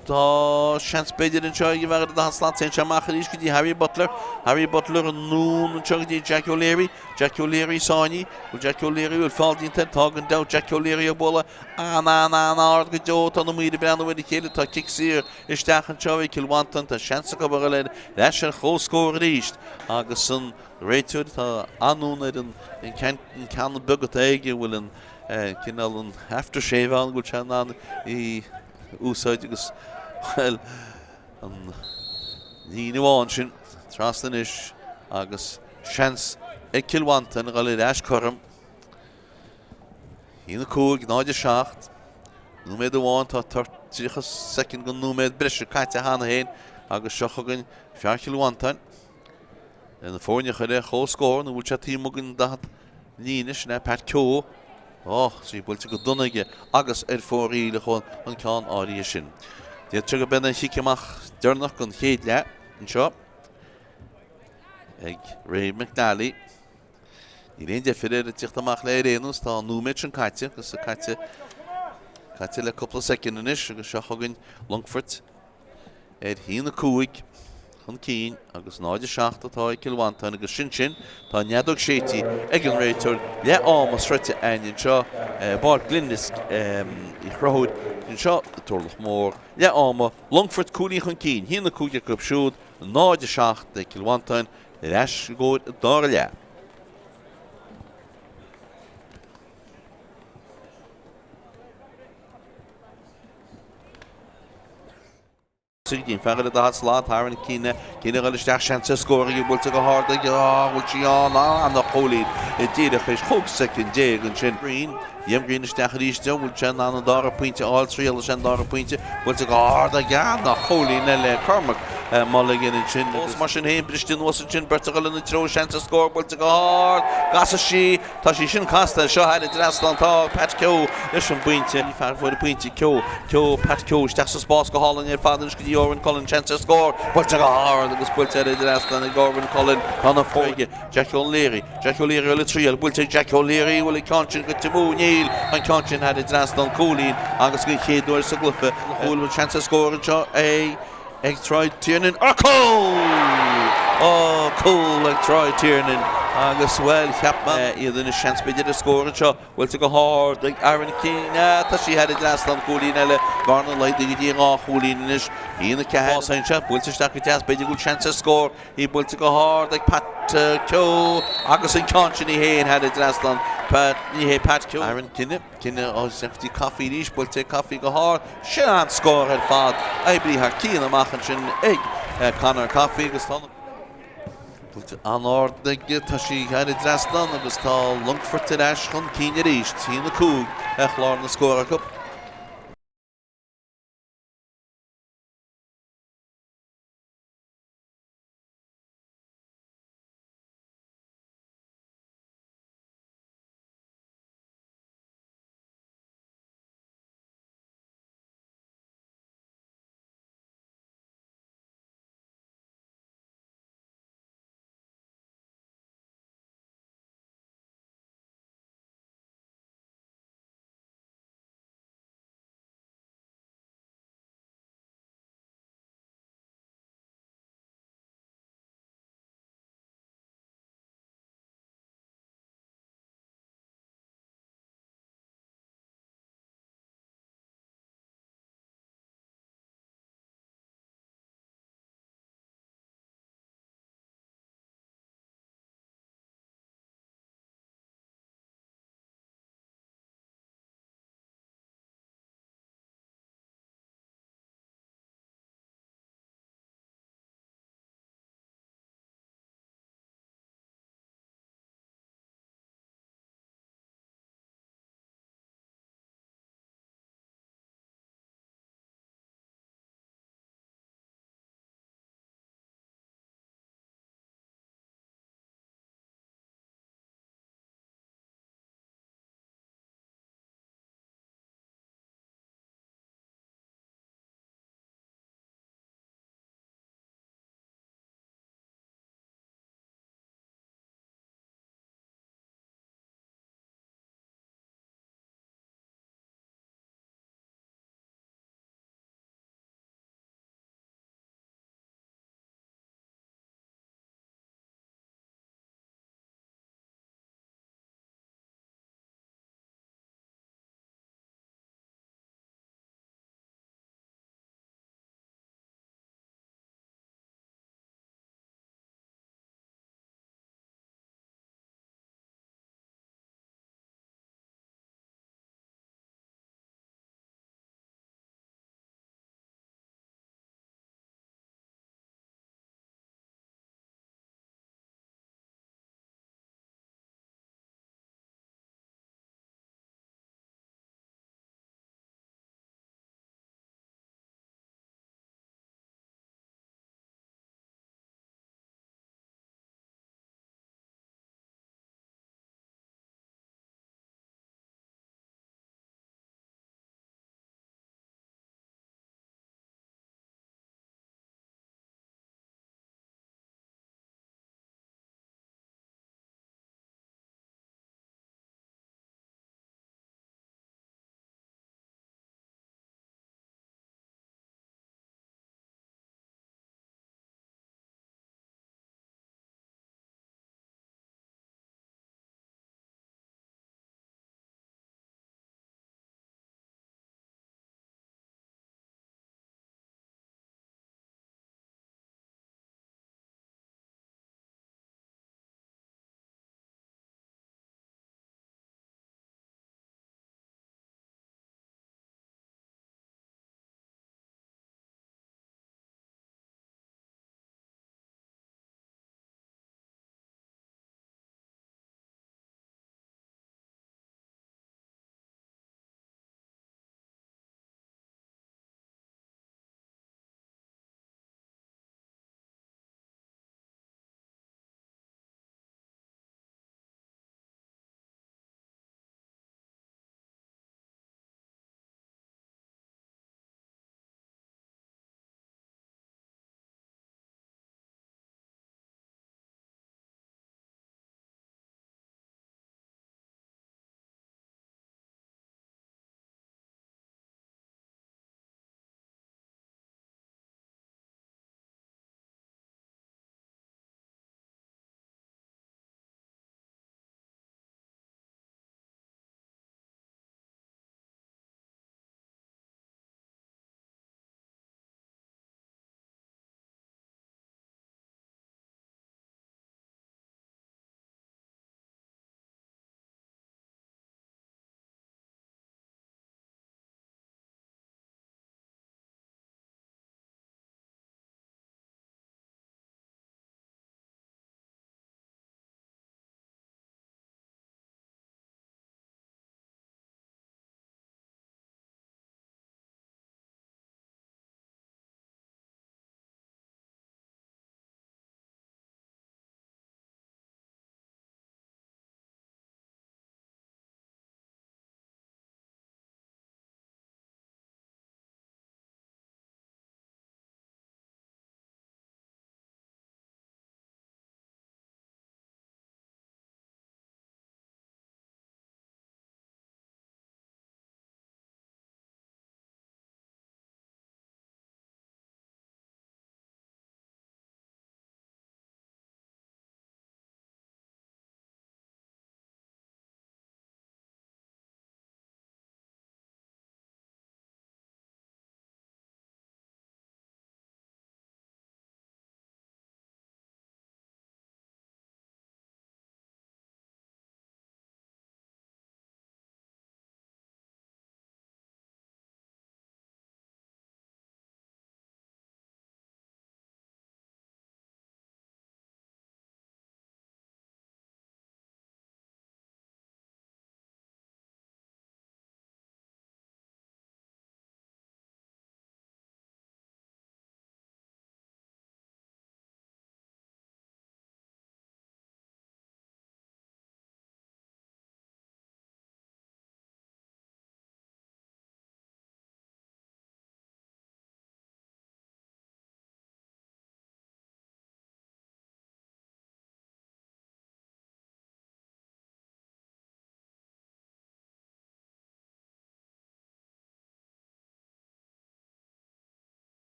tá seans beidir an teag i bhar a haslan ten seach a ríis go dtí Harry Butler an nún an teagadí Jack O'Leary sáinní bhfuil Jack O'Leary bhfuil fáildínta tá an da Jack O'Leary a bula áard go deo tá nó míad breanna bhfuil chéile tá kick siar isteach an teag Cill Mhantáin tá seansa go bar le leis an chóscóir ríist agus san réiteir tá anún in cean bugat aige bhfuil an cinál an aftershave an go tean an i úsáid agus well an níháin sin trastan is agus seans ag Cill Mhantáin a le leis chum hína cúg 97 nó méid amháin tá tíchas second go nó méid brise caiite hána héin agus seo chugann fear Cill Mhantáin in na fórne chuide chóscóir nó bhúil se tí mugan dat níis na Pat Ceo sí bhfuilte go dunaige agus fórí le chun an ceann áí sin. Déad tu go ben an chiiceach dearnach gon chéad le an seo ag Ray McNally. Ní réon defirir a tíocht le réanús tá núméid an caiite agus caiite le coppla secondis agus seo chugann Longfort hína cúig chun cín agus 97 atá Cill Mhantáin agus sin tá neadóg sétí ag an réiteir le am a sreite aon seo Páirc Glenisk i Craobh in seo Tullamore le am Longfort cúlaí chun cín hína cúige go siúd 97 Cill Mhantáin leis góid dá le. Dín fegar a dá slá Sathairn cíine go isteach seansa scóraí bhfuilte go háda bhfuil sí an na cholín i ddíireach éis chug second déag an sin brín Dhéimghrín isteach ríiste bhfuil sin an dára pointe áil tríal sin dára pointe bhfuilte go háda gan na cholín le Cormac mála gin sin mar sin héon bristin was sin bertagal na tro seansa scór bhfuilte go hád gas sí tá sí sin casta seo heidir draslan tá Pat Ceo leis an pointe í fear fuair pointe Ceo Pat Ceo isteach sa spás go hálan ar fadan go Gorman Cullen chance score bhfuilte go hád agus bhfuilte ar draslan na Gorman Cullen anna fóige Jack O'Leary le tríal bhfuilte Jack O'Leary bhfuil cáin go timú níl an cáin heidir draslan cúlín agus go chéadúir sa glufa bhfuil chance score an seo ag Tráchtaire cool ag Tráchtaire agus well cheapma iad in seans beidir a scóir an seo bhfuilte go hád ag Aaron Keane tá sí heidir draslan cúlín eile garna leid go dtí á cúlín inis íana ceáin se bhfuilte isteach go teas beidir go chance scór í bhfuilte go hád ag Pat Ceo agus an cáin í héin heidir draslan ní hé Pat Ceo Aaron Keane ó sechtí caí ríis bhfuilte caí go hád sin an scór ar fad eblií haar cían amachchan sin ag canar caí agus tá an áirdaige tá sí heidir draslan agus tá Longfort eis chun cíine ríist hína cúg echlár na scóracha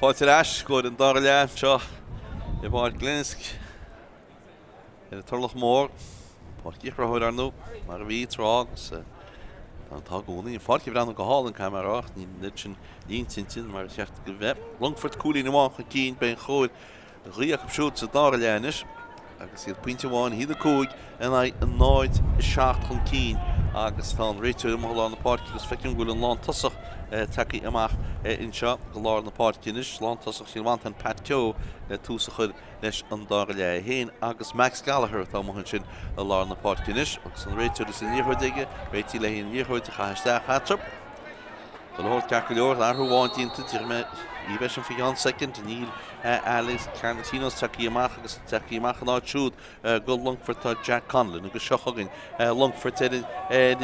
Fátharta go an Darla seo I Páirc Glenisk Tullamore Páirc Craobh arnú mar bhí Tráchtaire an tá gúnaí Páirc bhrean go hálan camera ní sin líontin mar cheart go bheith Longfort cúlí na mácha cín ben chóir riach siút sa Darla inis agus iad puinte bháin híad a cúig an an náid seacht chun cín agus tá réiteú amthla na Páirc agus feiceann gúil an lán tosach takeí amach inseo go lár na Páirc inis lán tosach sin Mhantáin Craobh túsa chud leis an Darla héin agus Max Gallagher tá mohann sin a lár na Páirc inis agus an réiteú is in níorthaige réití le híon níorthaide chaisteach hatseap go leir ceacha leor arthú bháin dínta tíir me Ibe sin fi an second Níl Alex Cantinos takeí amach agus takeí amach an áitiúd go Longfort tá Jack Conlon agus seochagin Longfort den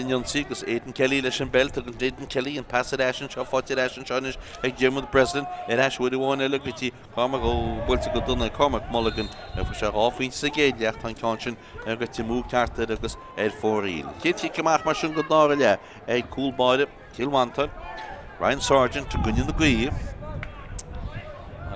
Jonsi agus Aidan Kelly leis an belt agus Aidan Kelly an Fátharta seo Fátharta seo ag Jim President eis bhfuil bháin eile gotí Cormac ó builte go duna Cormac Mulligan fa se áfhaoin sa géad leach an cáin go tí mú cearta agus fóríil. Cétí amach mar sin go dára le ag cúlbáide Cill Mhantáin Ryan Sargent to gunnin na gaí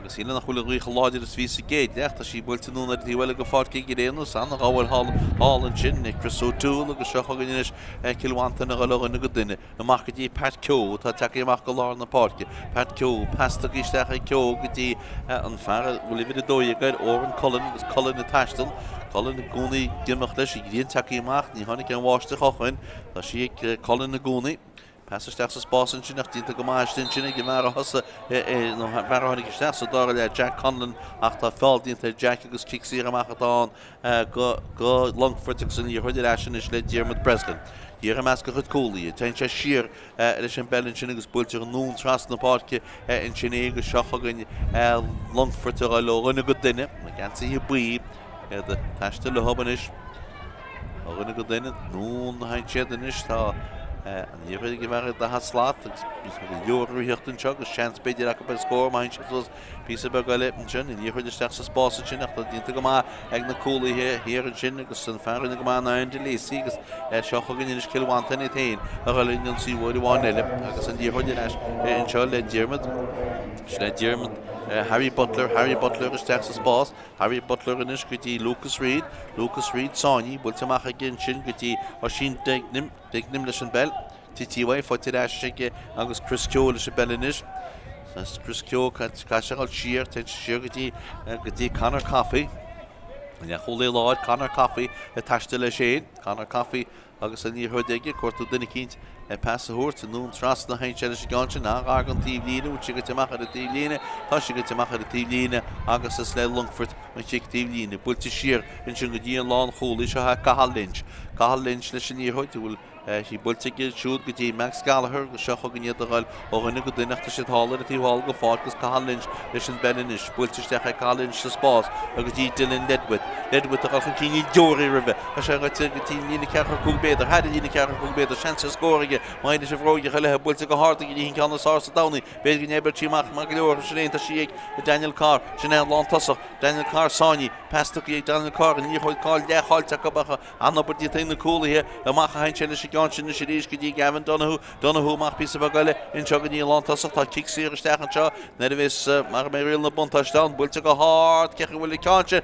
agus síle nach chuile rúich láidir is ví sa géad leach tá sí builte núna tí bhfuil go fáic go réanú san nach áhfuil hall an sin ag Chris O'Toole agus seocha inis Cill Mhantáin a galógan go duine amach go dtí Pat Ceo tá takeí amach go lár na Páirc Pat Ceo pasta isteach ag Ceo go dtí an fear bhfuil ifid a dóigeid Oran Cullen agus Cullen na taistal Cullen na gúnaí gimach leis i gríon takeí amach ní tháinig an bháiste chochain tá sí ag Cullen na gúnaí Passasteach sa spásan sin nach dínta go máistin sinna go mar a hosa nó bhartháinnig isteach sa dára le Jack Conlon ach tá fáil dínta Jack agus Cill amach atán go Longfort agus an íorthaide sin is le Diarmuid Breslin. Díar a meas go chud cúlaí, tein sé siar leis an bellin sin agus builte an nún tras na Páirc in sin agus seochagan Longfort a rinne go duine, na gansa hi buí de taiste le hobanis a rinne go duine, nún na hain siad inis tá an níorthaide go bhar de haslát agus leorú heachtain seo agus seans beidir acu per scór main sin písa be go le sin in níorthaide isteach sa spásan sin ach tá dínta go má ag na cúlaí hir an sin agus san fearna go má na de léí agus seochagan inis Cill Mhantáin tain a go líon sí bhfuil bháin eile agus an níorthaide leis in seo le Diarmuid Harry Butler isteach sa spás Harry Butler inis go dtí Lucas Reid sáinní builte amach gin sin go dtí á sin deagnim leis an bell títíhaid Fátharta sige agus Chris Ceo leis an bell inis Chris Ceo caiisiáil siar ten siar go dtí Conor Coffey le cholé láid Conor Coffey a taiste le sé Conor Coffey agus an níorthaide cuairtú duine cinint Passaúirt nún tras na hain se gáin ná agan tíomhlíine ú si go teach a tíomhlíine tá si go teach a tíomhlíine agus is le Longfort an si tíomhlíine builte siar in sin go dtíon lán chola seo Cathal Lynch leis an níorthaide bhfuil hí builte siúd go dtí Max Gallagher go seocha go níiad aáil ó rinne go duineachta si hála a tíháil go fáil gus Cathal Lynch leis an bellinis builte isteach Cathal Lynch sa spás a go dtí Dylan Ledwith a chun cíní deorí ribh a sé go dtí lína ceachar cúgbéidir heidir lína ceachar cúgbéidir seansa scóige Maide sé bhróide chuile builte go háta go dtíon ceanna sása dánaí béidir go nebar tíach mar go leor sin éanta si ag Daniel Carr sin lán tosach Daniel Carr sáinní pesta ag Daniel Carr an níorthaid cáil leáilte go bacha annabar dtí na cúlaithe amach hain se leis gan sin sé ríos go dtí Gavin Donahue amach písa bagaile in seo go dtíon lán tosach tá Cill isteach an seo na bhís mar mé riil na buntáisteán builte go háart cecha bhfuil cáinte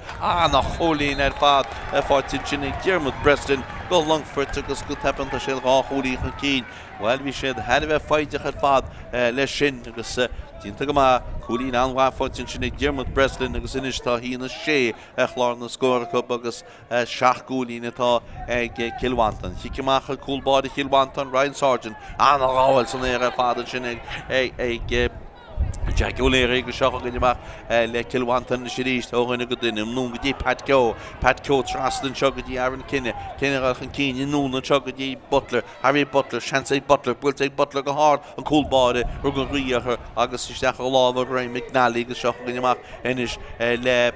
nach cholín fad fáilte sin ag Diarmuid Breslin go Longfort agus go tapanta sé rá cholíí chun cín Weil vi sé had bheith fáideach ar fad leis sin agus tínta go má cúlín anhhaáin sin ag Diarmuid Breslin agus inis tá hína sé chlár na scóracha agus seaachgúlín atá ag Cill Mhantáin. Chiiciach a cúlbáide Cill Mhantáin Ryan Sargent anráil san ar fádan sin ag Jack O'Leary go seocha go deach le Cill Mhantáin na siríist ó rinne go duine nún go dtí Pat Ceo trastan seo go dtí Aaron Kinneach an cíine nún an seo go dtí Butler Harry Butler seansa Butler builte Butler go háir an cúlbáide ru go riachar agus isteach ó lábhar Ray McNally go seocha go deach inis le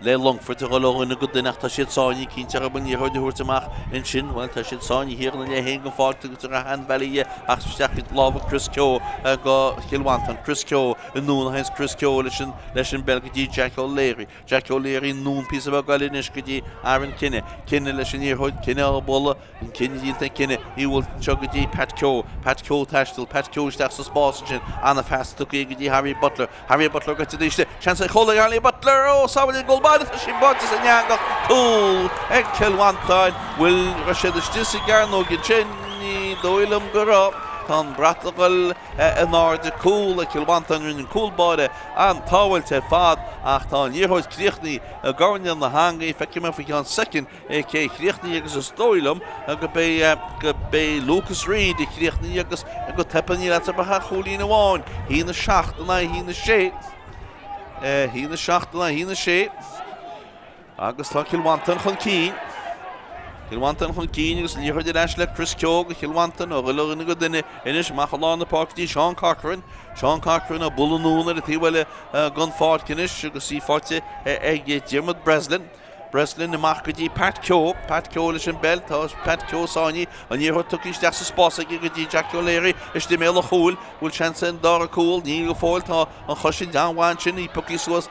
le Longfort a go in a good dinach tá siad sáinní cínte a ban níor de húirtamach in sin bhil tá siad sáinní hir na le hen go fáte go a han Peile ach steach láb Chris Craobh go Mhantáin Chris Craobh in nún hens Chris Craobh leis an Belgadí Jack O'Leary nún pí a Glenisk gotí Aaron Cinne leis an níorthid Cinne a bolla an Cinne dínta Cinne í bhfuil tugadí Pat Craobh taistil Pat Craobh steach sa spásan sin anna fest tugaí gotí Harry Butler go te díiste chans a chola Harry Butler ó sábhaid golbáid a sin bátas a neangach túl ag Mhantáin bhfuil ra siad is a garnó gin sin ní dóilm go rá Tá bratagal an áde cool a Mhantáin rin an coolbáide an táhailte fad ach tá níorthid críochnaí a gáin na hangaí feice me fa an second cé críochnaí agus is dóilm go bé Lucas Reid i críochnaí agus go tepaní le a bacha cholín amháin hí na seachtainna hí na sé agus tá Mhantáin chun cín Mhantáin chun cín agus níorthid leis le Chris Craobh go Mhantáin ó go go duine inis machán na páirtí Seán Cochran a bulanún a tíhile gun fácinis agus sí fáte ag Diarmuid Breslin amach go dtí Pat Craobh leis an bell tá Pat Craobh sáinní a níorthid tuí steach sa spása go dtí Jack O'Leary is de méle chúil bhfuil chance an dá a cúil ní go fáil tá an chosin dámhain sin í pucí suas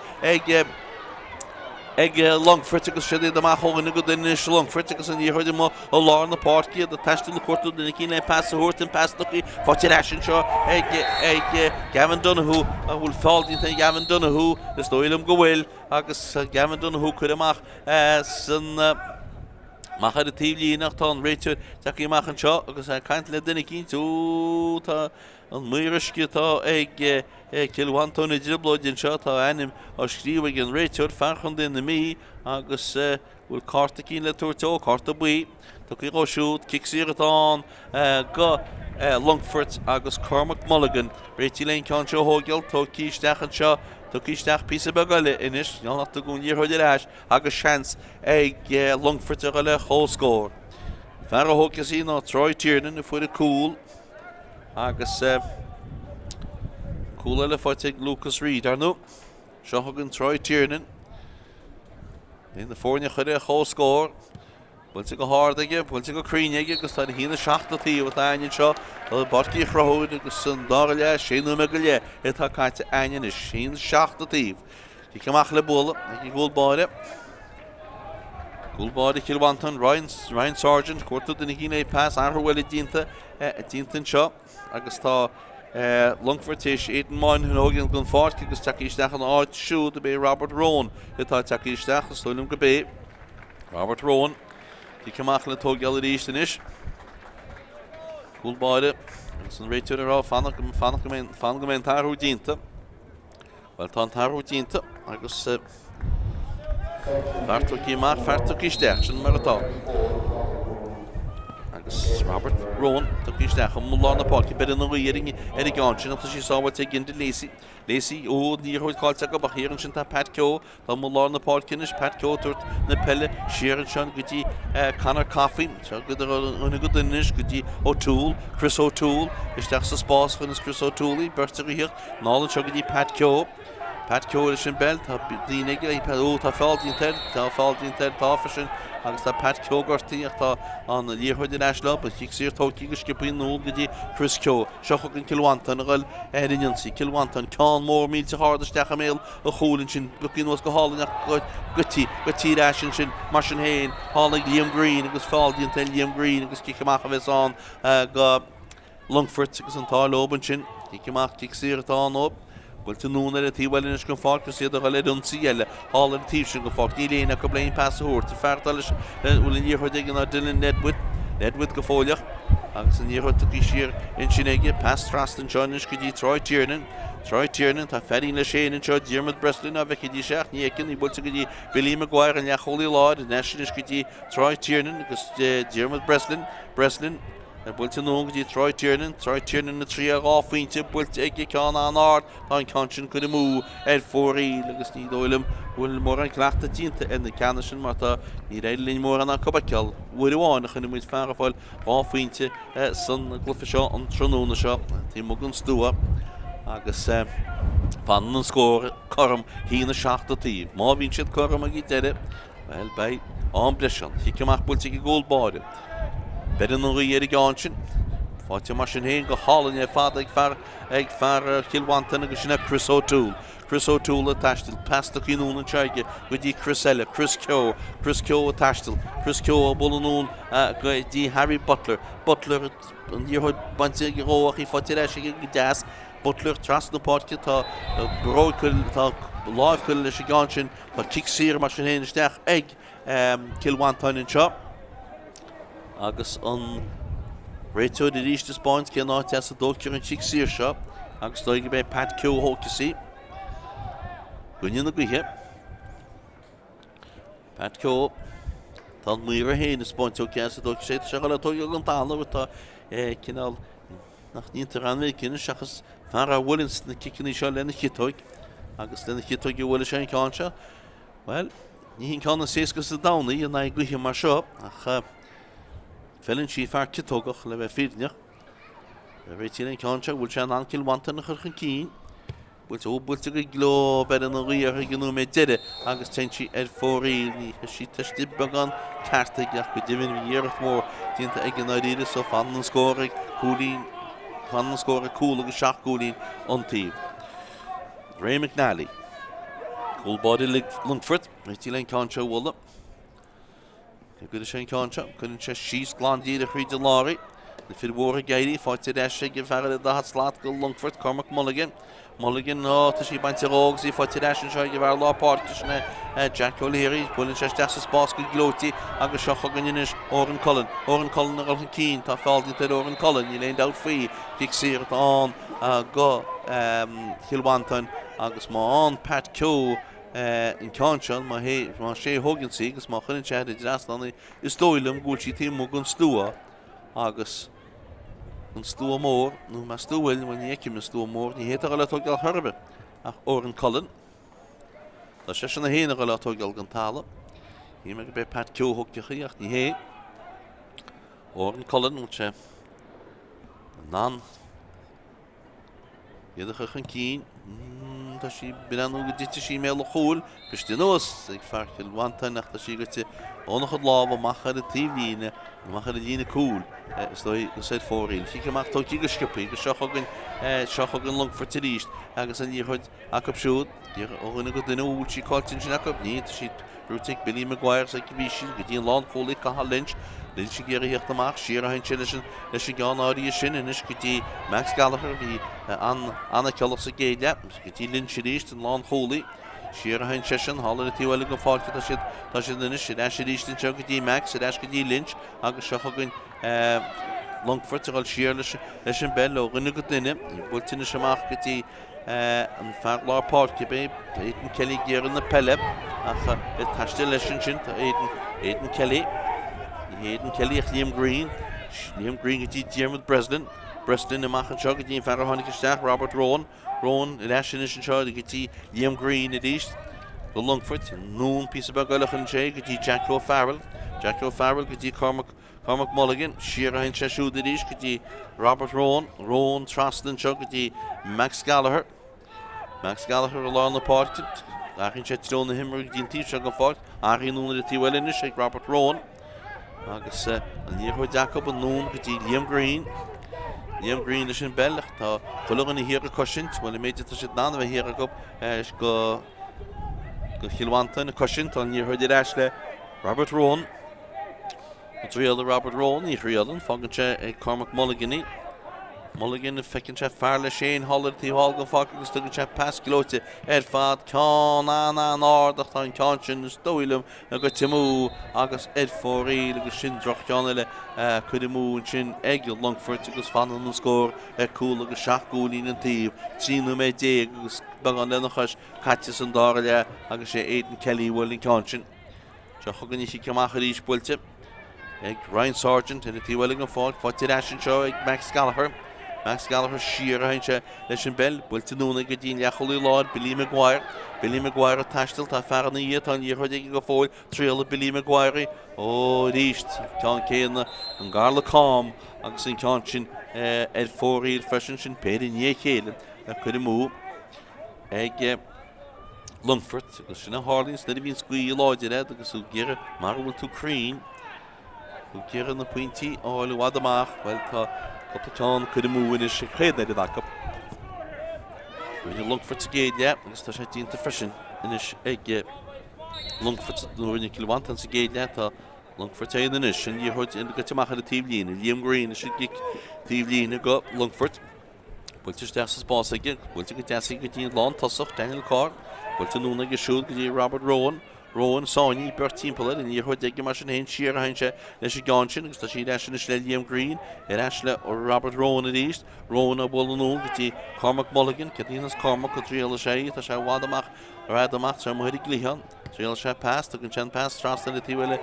ag Longfort agus siad amach hóganna go duine Longfort agus an níorthid mo a lá na páircí a teiste na cuatú duna cí le pass a thuirt an pastaí fáte leisin seo ag Gavin Donoghue a bhfuil fáildínta Gavin Donoghue is dóilm go bhfuil agus Gavin Donoghue chuir amach san machar a tíomhlíonach tá an réiteir teach amach an seo agus caiint le duine cí tú tá an muirisci tá ag Mhantáin idir blóidin seo tá anim á scríomh ag an réiteir ferchan den na mí agus bhfuil carta cín le túirteo carta buí tá í gáisiút cicsíir atán go Longfort agus Cormac Mulligan réití leon ceann seo hógeal tá cíisteach an seo tá cíisteach pí a begaile inis neannach do gún níorthid leis agus seans ag Longfort a le chóscóir fer a hógus í ná Tráchtaire na fuair a cúl agus cúla le fáte Lucas Reid arnú seo thugann Tráchtaire in na fórne chuir a chóscóir bhfuilte go hádaige bhfuilte go críneige agus tá hína seachtatíí bh aine seo tá barcí chrathúid agus san dá le séú me go le tá caiite aine is sin seachtatíh Tí ceamach le bula ag gúlbáide Mhantáin Ryan Sargent cuairtú duna hína pass anthbhfuil dínta seo agus tá Longfort is éan máin hun ógin gon fáirt agus takeíisteach an áid siúd a bé Robert Rowan tá takeíisteach as tuilm go bé Robert Rowan Tí ceamach le tógeal a ríist inis Gúlbáide agus an réiteir ará fanach go mé an tarthú dínta Bhil tá an tarthú dínta agus fertú isteach sin mar atá agus Robert Rowan tá isteach an mlá na páci bed an uíring ar i gáin sin tá sí sábhaid ag gin de Léisi ó níorthid cáilte go bachéann sin tá Pat Craobh tá mlá na pácinis Pat Craobh tuairt na Peile siaran sean go dtí Conor Coffin una go dunis go dtí O'Toole Chris O'Toole isteach sa spás chun is Chris O'Toole berta go hiocht nálan seo go dtí Pat Craobh leis an bell tá dínig tá fáildínteir táfa agus tá Pat Craobh gortaíach tá an líorthid in eisle ba sír tóí go skippaí nó go dtí Chris Craobh seo chugann Mhantáin a ghil éirinsaí Mhantáin ceán mór mílte hádasteach a méil a chúlann sin bucín was go hálaach gotí eisin sin mar sin héin hálaigh Liam Green agus fáildínta Liam Green agus ciceamach a bheits an go Longfort agus an tálóban sin ciceamach cicsír atá nóp Bhfuil núna a tíhhailin go fáil go siad a le donsaí eile hála a tíh sin go fáil ní léana go blaon pass a thuirt fertal leis bhfuil in níorthid an Dylan Nedwood go fóileach agus an níorthid tuí siar in sin aige pass trastan seánis go dtí Tráchtaire tá ferín le sé in seo Diarmuid Breslin a bheith dtí seach nícin í bhfuilte go dtí Billy Maguire an leacholaí láid in neisinis go dtí Tráchtaire agus Diarmuid Breslin bhfuilte nó go dtí Tráchtaire na trí a gáfaointe bhfuilte ag ceán an áard tá an cansin chu mú fóraí agus ní dóilm bhfuil mór an cleachta dínta in na ceanna sin mar tá ní réidir líon mór anna cobaceal bhuiir amháin chuna muid fearra fáil gáfaointe san glufa seo an tróna seo tí mo an stúa agus Pan yn sgôr corm hyn y siach o tîf. Má fi'n siad corm ag I dere. Wel, bai, o'n blesion. Hicymach bwyltig I gôl bori. Bedyn nhw I gansyn. Fáte mar sin hén go hálan é fad ag far Chilwantan agus sinna Chris O'Toole. Chris O'Toole a tastal, pasta cínún an teige go dí Chris Ella, Chris Keogh a tastal, Chris Keogh a bulanún go dí Harry Butler. Butler an díorthid bante go róach I fáte leis go deas. Butler tras na pátce tá brócil tá láimhcil leis gansyn tá kick sir mar sin hén isteach ag Chilwantan an seo. Agus an Réitó de ríiste Spáint cé ná teas a dócear an kick sir seo. Agus dóige bé Pat Keogh hócasí. Gwynyn y Glenisk. Pat Keogh. Ta'n mwyn hyn y Spóint o gais y dog sydd. Siach ala tog o'n dal o ta cynnal nach ni'n tyran fe cyn siachas far a Willins na cicyn I sio len y chytog. Agus len y chytog I Willis yn cansio. Wel, ni hi'n cael yn sesgos y dawni yn ei Glenisk mar sio. Ach felyn si far cytogach le fe ffyrniach. Reitil yn cansio, wyl sian an Chilwantan yn chyrchyn cyn. Bwylt ag glo bed yn rir ag nhw me dede agus tensi fori ni si testi bagan carta gach go divin ierach mór dinta ag yn oedire so fan yn sgór ag cúl agus siach cúlín an tíb. Ray McNally. Cool body Longfort. Reitil yn cansio walla. Gwyd sy'n cansio. Gwyd sy'n sís glandír a chríd a lári. The fid war a gairi, fáte deis ag farad a dahat slát go Longfort, Cormac Mulligan. Mulligan, no, ta si baint a rógs I fáte deis an seo ag far lá Páirc sinna Jack O'Leary, bwylyn sy'n deis a spás go glóti, agus sioch ag aninis Oran Cullen. Oran Cullen ar olchan cín, ta fáldin tyd Oran Cullen, I lein dawt fri, kick sir at an go Chilwantan, agus ma an Pat Keogh in Canshan, ma sé hogan si, agus ma chynnin siad I drastan I stoilum gwyl si tím mo gun stúa, agus an Tullamore, nu ma stúil, when ni ekim an Tullamore, ni hétar ala tógal harbe, ach Oran Cullen. Da sé sin a héna ala tógal gan tala. Hi me be Pat Keogh hokja chiach ni hé. Oran Cullen, moet sé nan. Iedere gaan kien. Dat si binan ook dit si me al gool. Bestinos, ik vaar Chilwantan nach dat si gete onnog het lava mag de TV mag de line cool. Stoi gezet voorin. Si gemaakt ook die skipie. Gesag ook een Longfort te liest. Agus en hier goed akop shoot. Hier ook een goed de hoe si kalt in akop niet. Si Rutik Billy Maguire zeg je wie si die land goal ik kan Lynch. Lynch hier hier te maken. Ciarán chillen. Dus je gaan naar die zin en is die Max Gallagher die aan Kellogg's gate. Die Lynch liest en land goal. Ciarán chillen halen het wel een fout dat je dan is. Dat je liest en zo die Max. Dat je die Lynch. Agus zag ook een Longfort al Ciarán is een bel ook een goed in. Je wilt in de smaak die an far lá Páirc be Aidan Kelly gear in the Peile ach it tastil lesson Aidan Kelly Liam Green geti Dermot Breslin in machan jog geti far honig staach Robert Rowan lesson is show geti Liam Green at east the Longfort noon piece of bagulachan che geti Jack O'Farrell geti Cormac Mulligan, Ciarán Cheshú the east geti Robert Rowan Trostin jog geti Max Gallagher along the Páirc Achin Chetron the himmer geti tí jog go fort Achin noon the well in the Robert Rowan agus an hier Jacob and noon geti Liam Green is in Belgium tá chulugan I here cushions well made it to sit down we here go Chilwantan a cushion tan hier the Ashley Robert Rowan It's real Robert Rowan ni real and function Cormac Mulligan feckin chef farle Shane Holland tí hall focus to chef pass glote fad can an ordach an canshin stoilum a go timu agus fori agus sin droch janele kudimu sin egil Longfort agus fan an score cool agus shach goolin an tíb sinu me de agus bagan lenachas catches an darle agus sé Aidan Kelly will in canshin so hogan si kemach ríis bulte Ryan Sargent in the T-Welling fought for Tidashin show Max Gallagher Ciarán leis an bell builte núna go dtín leacholú láid Billy Maguire a taistil tá fear na iad an díorthaid go fóil tríal Billy Maguire ó ríist ceann céanna an garla cám agus an ceann sin fóraí freisin sin péidir ní chéile a chuir mú ag Longfort, agus sinna Harlins, na bhín scuí láidir agus ú gira mar bhfuil tú crín, ú gira na pointí áil wad amach, well tá Coplatán chud múin is chéad na dacap. Rwy'n Longfort sa géad, agus tá sé dínta frisin inis ag Longfort nuair na Mhantáin sa géad tá Longfort éan inis, sin díorthid in go teach a tíb lína, Liam Green is gic tíb lína go Longfort. Bwylti steach sa spás ag, bwylti go deasig go dtíon lán tosach Daniel Carr, bwylti núna go siúd go dí Robert Rowan sáinní bert timpelir in díorthid ag mar sin hain siar a hain sé leis i gáin sin, agus tá sí leis le Liam Green, leis le Robert Rowan a díist, Rowan a bhil anú go dtí Cormac Mulligan, Cadínas Cormac go tríal a sé, tá sé bhd amach sé muidir glíhan. Tríal sé pass, tá gon sean pass trastan le tíhile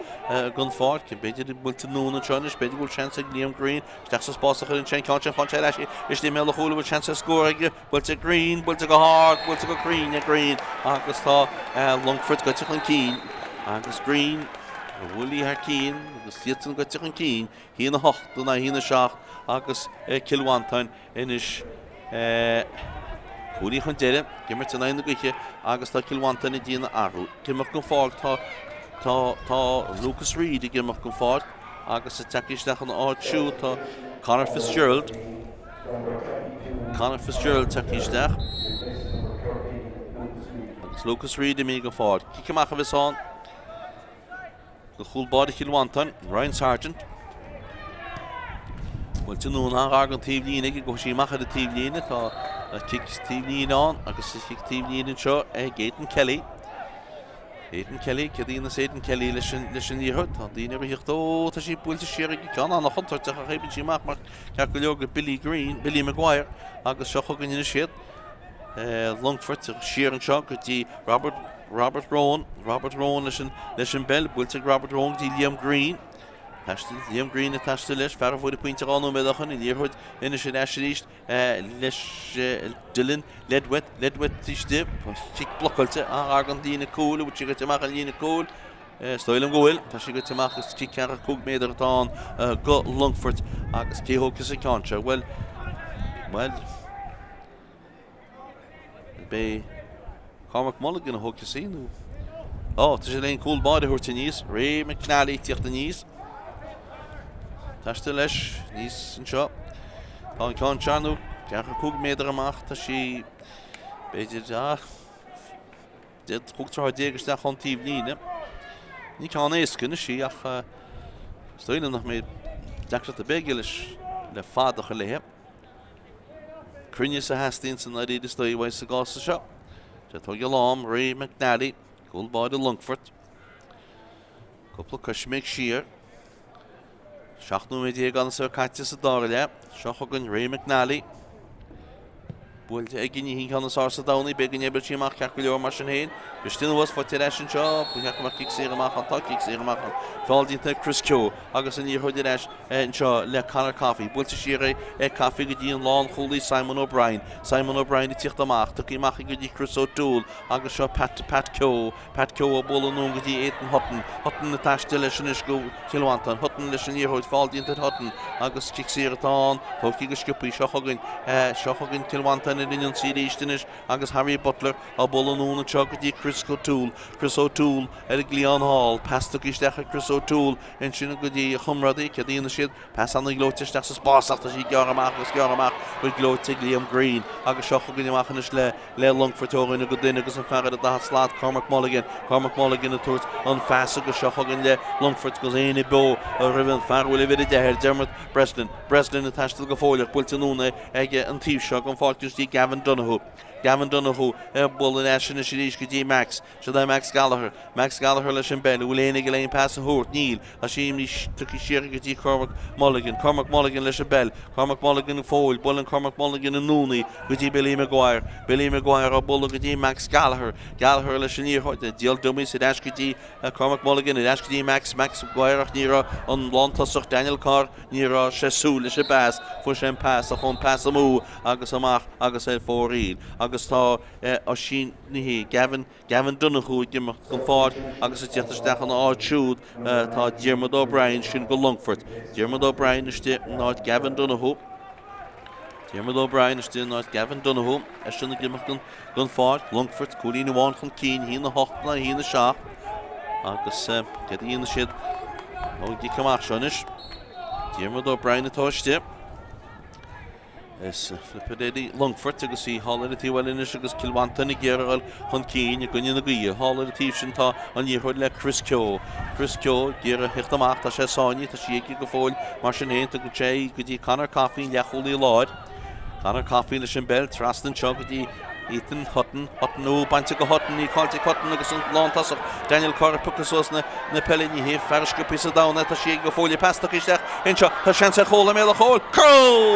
Longfort, cin beidir bwylti núna trónis, beidir bhil chance ag Liam Green, steach sa spás a chuir an sin cáin sé fan sé leis is tí méle chúla bhil chance a scór ag bwylti Green, bwylti go hard, bwylti go Green agus tá Longfort go tuch an cín, agus Green bhfuilí ar cín, agus títan go tuch an cín, hí na hocht na hí na seach agus Mhantáin inis Cúlí chun deire, gimar tan na gaiche agus tá Mhantáin i dtíana arú. Gimach go fág tá Lucas Reid i gimach go fág agus sa teicisteach an áitsú tá Conor Fitzgerald. Conor Fitzgerald teicisteach. Agus Lucas Reid i mí go fág. Cicamach a bhísáin. Go chúlbád i Mhantáin, Ryan Sargent. Bwylti nhw'n agan tíb lína go sí mach a tíb lína tá kick tíb lína an agus kick tíb lína seo Aidan Kelly. Aidan Kelly, cadína Aidan Kelly leis an díorthid, tá dína hichtó tá sí bwylti siar ag gan an chuntar teach a chéibn sí mach mar ceach go leog Billy Maguire agus seo chugan ina siad. Longfort siar an seo go dtí Robert Rowan leis an bell, bwylti Robert Rowan dtí Liam Green. Liam Green a tastal leis, fear fwy y pwynt ar anw meddachan, yn i'r hwyd yn y sy'n eisiau leis Dylan, ledwet tys dib, chic blocolte, a argan dyn y cwl, wyt ti'n gymach yn dyn y cwl, stoil am gwyl, ta si gymach ys chic ar y cwg meddar dan, go Longfort, agos ci hwcus y contra, wel, be Cormac Mulligan a hwcus i nhw. O, ta si lein cwl bod y hwrt i nis, Ray McNally tiach y nis. Táiste leis, níos an seo. Tá an ceann seanú, ceach a cúg méadar amach, tá sí beidir chugtar déagasteach chun tíb lína. Ní ceann éascin sí ach stoilm nach mé deachrat a beige leis le fádach a léthe. Crinne sa Hastings san réad is stoilhhaid sa gása seo. Tá tug lám, Ray McNally, gúlbáid a Longfort. Cúpla cosméid siar. Seachnú mé dé gan sa caite sa dáile, seachagan Ray McNally. Bwylti ag gynnu hi'n cael yn sars a dawni, be gynnu ebyr ti'n mach ceach gwylio mar sy'n hyn. Bysdyn was fod ti'n eisiau sio, bwylti mach gic sy'r amach an ta, gic sy'r amach an. Fel dyn ta Chris Kyo, agos yn i'r hwyd i'r eisiau sio le Conor Coffey. Bwylti si'r Coffey gyddi yn lôn chwli Simon O'Brien. Simon O'Brien i ticht amach, tak i mach i gyddi Chris O'Toole, agos sio Pat Kyo. Pat Kyo o bol yn nhw'n gyddi Aidan Hutton. Hutton y tasdi leis yn ysgw Mhantáin. Hutton leis yn i'r hwyd, fel dyn ta Hutton. Agos gic sy'r dan, tog i gysgypu, siochogyn Mhantáin yn union sydd eistynys, agos Harry Butler a bol yn nhw'n siog ydi Chris O'Toole. Chris O'Toole y Glion Hall, pastog i stech Chris O'Toole yn sy'n gwydi chymradi, cedi yn y sydd, pas anna i glwti stech sy'n spasach, da si gyr amach, wy'n glwti Liam Green, agos sioch o gynnu amach yn ysle le Longfort o'r yn y gwydyn, agos yn ffarad y dahat slad Cormac Mulligan y twrt yn ffas agos sioch o gynnu Longfort gos ein i bo, y rhyfyn ffarwyl i fydd i deher, Dermot Breslin y tasdol gyffoiliach, bwylti nhw'n ege yn tífsio, gan ffortiws di Gavin Donoghue, bol yn eisiau sy'n eisiau gyda Max, sydd Max Gallagher leis yn bel, wyl enig lein pas y hwrt, Neil, a sy'n tyc i siarad gyda Cormac Mulligan leis yn bel, Cormac Mulligan yn ffôl, bol yn Cormac Mulligan yn nŵni, gyda Billy Maguire o bol gyda Max Gallagher leis yn i'r hwyd, diol dwmi sydd eisiau gyda Cormac Mulligan, eisiau gyda Max Maguire ac nira yn lontasach Daniel Carr, nira Chesou leis y bas, fwy sy'n pas, a chwn pas y mw, agos amach, agos e'r ffôr agus tá o sin nihi Gavin Donoghue gymach gan ffordd agus y tiach ysdech yn áitsúd tá Diarmuid O'Brien sin go Longfort. Diarmuid O'Brien ysdi náid Gavin Donoghue Diarmuid O'Brien is doing not Gavin Donoghue. Ashton the gun fort. Longfort, Cooley one from Keen. He in the Hockna, he in the shop. Agus get in the shed. Oh, you come out, Shonish. Diarmuid O'Brien at Toshte. Yes, Flippity Longfort to go see Holiday well in the Sugar's Kilwanton, Gerald, Hunkeen, you're going to agree. Holiday Shinta on your hood like Chris Kyo. Chris Kyo, Gera Hechtamach, Tasha Sonia, Tashiki Gafol, Martian Hain to Gay, Goody Connor Coffee, Yahuli Lord. Connor Coffee, the Shimbel, Traston Choggy. Ethan Hutton, no Bantico Hutton, he called it Hutton, Lucas and Lontas of Daniel Carter Puckasos, Nepelli, he Farish piece of down at the Shake before you pass the Kish, Incha, Tashansa Hole, a Mela Hole, Crow!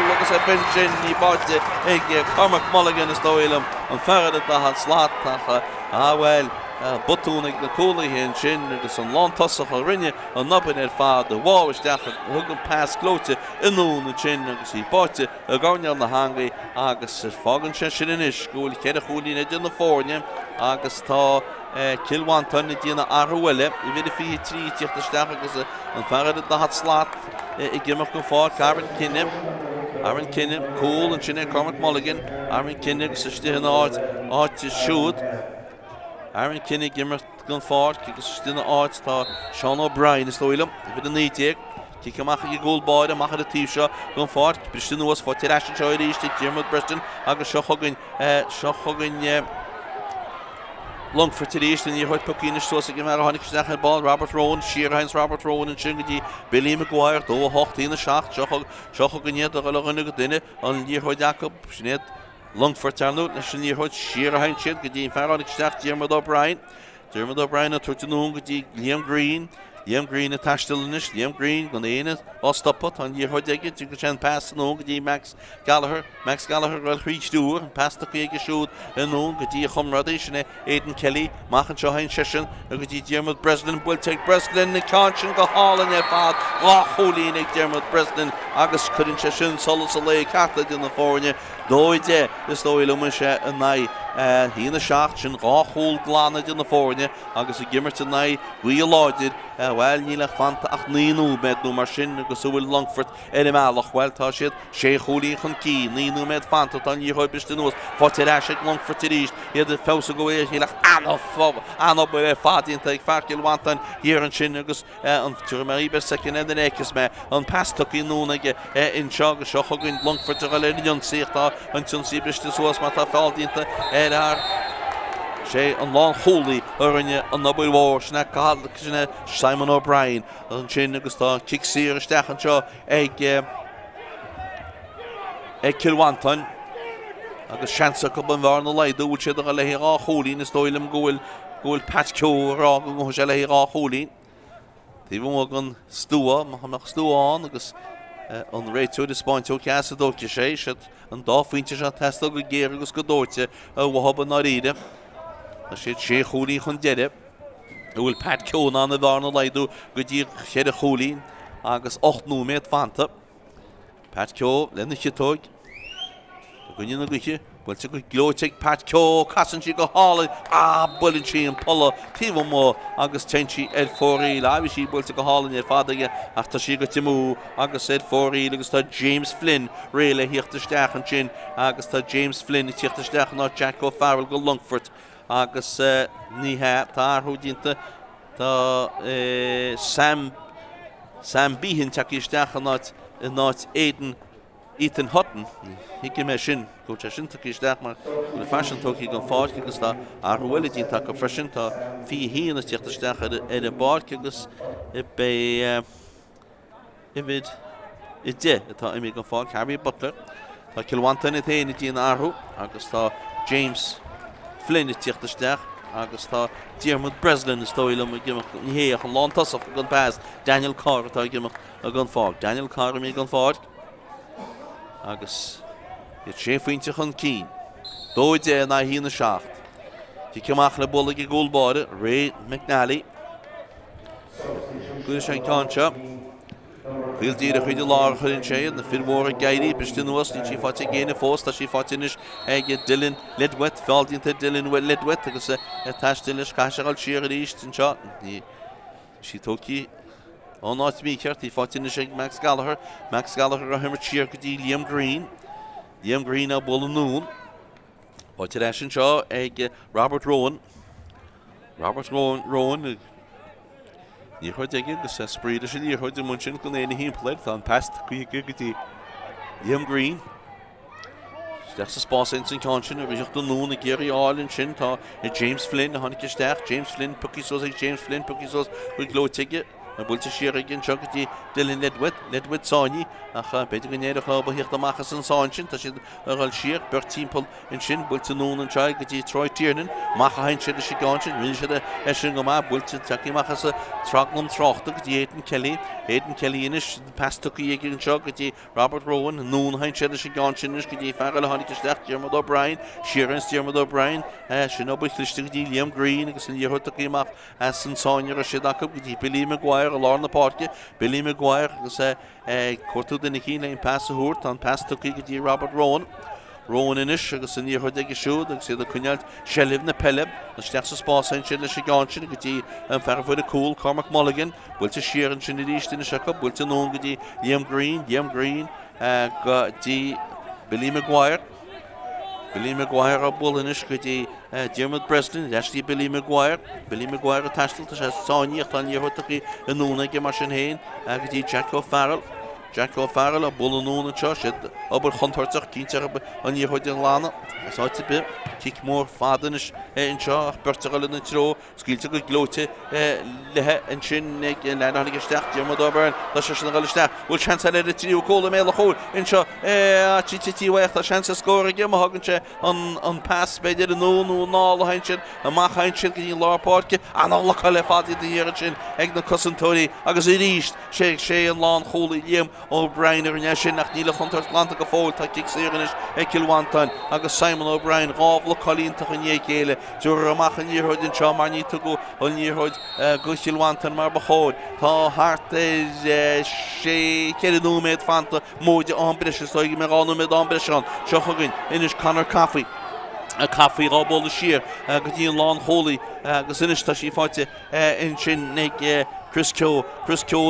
Lucas at Benchin, he bought the egg, Cormac Mulligan is the oilum, and Farad at the hot slot, well. Butúnig na cúla hin sin agus an Lontas a rinne an nabin fad the wall is deach hugan pass clóte inú na chin agus í báte a gáneal na hangaí agus fágan sin inis gúil cead a chúlí na dina fórne agus tá Kilwanton na dina arhuile I vidir fi trí tíocht isteach agus an farad na hat slát I gimach go fád Aaron Kinnim cool and sin Cormac Mulligan Aaron Kinnim agus istí áit siúd Aaron Kinney gimmer gun fort, kickers in the arts, Sean O'Brien is loyal, with the knee take, kick a macha goal boy, a macha the t-shirt, gun fort, Preston was for Tirashin Choy, the Jim Preston, Agus Shohogan, Longfort to the east, and you heard Puckin is so sick of Honey ball, Robert Rowan, Sheerhines, Robert Rowan, and Shingity, Billy McGuire, though Hocht in the shack, Shohogan yet, the Logan dinner, on you heard Jacob, Schnitt. Longfort Arnold, National Year Hut, Sheerhine Shed, Gadi Faronic Staff, Diarmuid O'Brien, at Turtanoon, Gadi Liam Green attached to Linish, Liam Green, Gunana, all stop put on Year Hut, you can pass the no, Gadi Max Gallagher, will reach door, and pass the Pega shoot, and no, Gadi Humradish, Aidan Kelly, Machan Shohine Session, Gadi Diarmuid Breslin, will take Breslin, the Conch and go hall in their path, holy Nick Diarmuid Breslin, August couldn't Session, Solos Lake, Catholic in the Fornia. Dóide is dóile mu sé an nai hína seach sin ráthúil glána in na fórne agus I gimmert an nai guiláidir well níle fanta ach níú med nó mar sin agus bhfuil Longfort meach well tá siad sé chúlí chun cí níú med fanta tan í hoibis den nús fáte ráise Longfort ríist iad a fésa go éis hílach anop fádínta ag farcil Mhantáin hir an sin agus an tuair second an échas me an pastoch í núna in seo go seo chugann Longfort a le an síochtá an tún síbriste suas má tá fáildínta sé an lán chólaí rinne an nabúil mhór sinna cahadla sinna Simon O'Brien an sin agus tá kick sír isteach an seo ag Kilwanton agus seansa go an bhar na leidú bhúil siad a leithí rá chólaí na stóilm gúil Pat Ceó rá go sé leithí rá chólaí tí bhú an stúa má nach stúáin agus an réitú de spáintú ceasa dóte sé siad an dáfuinte se testa go géir agus go dóite a bhhaban na ríide a siad sé chólaí chun deire bhfuil Pat Ceó ná na bhar na leidú go dtí chéad a chólaí agus 8 núméad fanta Pat Ceó lena chitóig Gunnin na Gluiche, bhfuil si go glóteigh Pat Ceó, casan si go hála builinn si an pola tíomh mó agus tein si fóraí láimh si bhfuil si go hálainn fádaige ach tá si go timú agus fóraí agus tá James Flynn réile híochtasteach an sin agus tá James Flynn I tíochtasteach ná Jack O'Farrell go Longfort agus níthe tá arthúdínta tá Sam Behan teachisteach an náit Ethan Hutton, he came a sin, coach a sin to kiss that man. The fashion talking on fast because that are well it take a fashion to fee he in the theatre stack at a bar because it be it did the time go for Harry Butler. Tá Kilwanton it in the Arhu, agus tá James Flynn the theatre stack, agus tá Diarmuid Breslin the stoilm we give here on Lontas of gun pass Daniel Carr to give a gun for Daniel Carr me gun for agus it sé faointe chun cín dóide na hí na seacht tí ceamach le bolla go gúlbáide Ray McNally Cluiche an cáinte chuil díad a chuide láir chuinn sé na firmór a gairí Preston nuas ní sí fáte géine fós tá sí fátinis ag Dylan Lidwet fáildínta Dylan Lidwet agus taistilis caiiseáil siar a ríist an seo ní sí tócí On not me, Kerty fought in the shake Max Gallagher a hammer cheer could Liam Green. Liam Green a Bulanoon. But it actually saw Robert Rowan. Robert Rowan. You heard again the Spórt is you heard the Munchin can any him played on past Liam Green. That's the spot in Conchúir. We just don't know the Gary all in Shin. James Flynn, Honey Stack, James Flynn, Pookie Sauce, James Flynn, Pookie Sauce, we glow ticket. A bull to share again, Chuckety, Dylan Ledwit, Sonny, a better than the Harbor here, the Marcus and Sanchin, Tashin, Earl Shear, Bert Temple, and Shin, Bulton Noon and Child, Tráchtaire, Mhantáin, Shiganchin, Winshada, Eshingama, Bulton, Taki Marcus, Tráchtaire, Aidan Kelly, Inish, Pastuki, and Chuckety, Robert Rowan, Noon, Shiganchin, Farrell, Honey Stack, Dermot O'Brien, Ciarán, Dermot O'Brien, Shinobu, Liam Green, and Yehotakimach, as Sonia, Shidaka, Billy Maguire. Lorna Páirc, Billy Maguire, Cortu the Nikina in pass the Hort, and pass to Kiki Robert Rowan. Rowan in ish, agus in year dig show, the say the Cunyalt, Sheliv na Peile, the Stachs Spás and Shilla Shiganchin, Giti, and Farford the Cool, Cormac Mulligan, Wilta Shear and Shinadish in the Shaka, Wilta Noon, Giti, Liam Green, Billy Maguire. Billy Maguire a Bullinish Giti, Dermot Breslin, Ashley Billy Maguire attached to Sonia, Tanya Hotaki, and Nuna Gemashin Agati Jack O'Farrell, a Bullanoon and Josh, Ober Hunter, Kinter, on Yehodin Lana, I saw it a bit, kick more Fadenish, and Shaw, Bertal and Throw, skill to glote, Lehe and Shin, Nick, and Lananic Stack, Dermot O'Brien, the Shashan Stack, will chance at it to you, call the mail hole, and Shaw, Chitti, where the chance of scoring again, Mahogany on pass, by the no, Heinchen, and Mhantáin getting Law Páirc, and all the Califati the Yerchin, Egna Cousin Tony, Agus East, Shay and Lawn, Holy Yim. O'Brien er neshin nach Níl Hunter Atlantic a fóil tá kick Ciarán Mhantáin agus Simon O'Brien Craobh le Colleen tá in chéile dúr amach an níorthid in seo mar ní tú go an níorthid go Cill Mhantáin mar bachóid tá hart sé céile núméid fanta móide an brisise so igi me ránú med an brisan seo chugann inis Conor Caffey a Caffey rábol le siar go dtíon lán hólaí agus inis tá sí fáte in sin nig Chris Keogh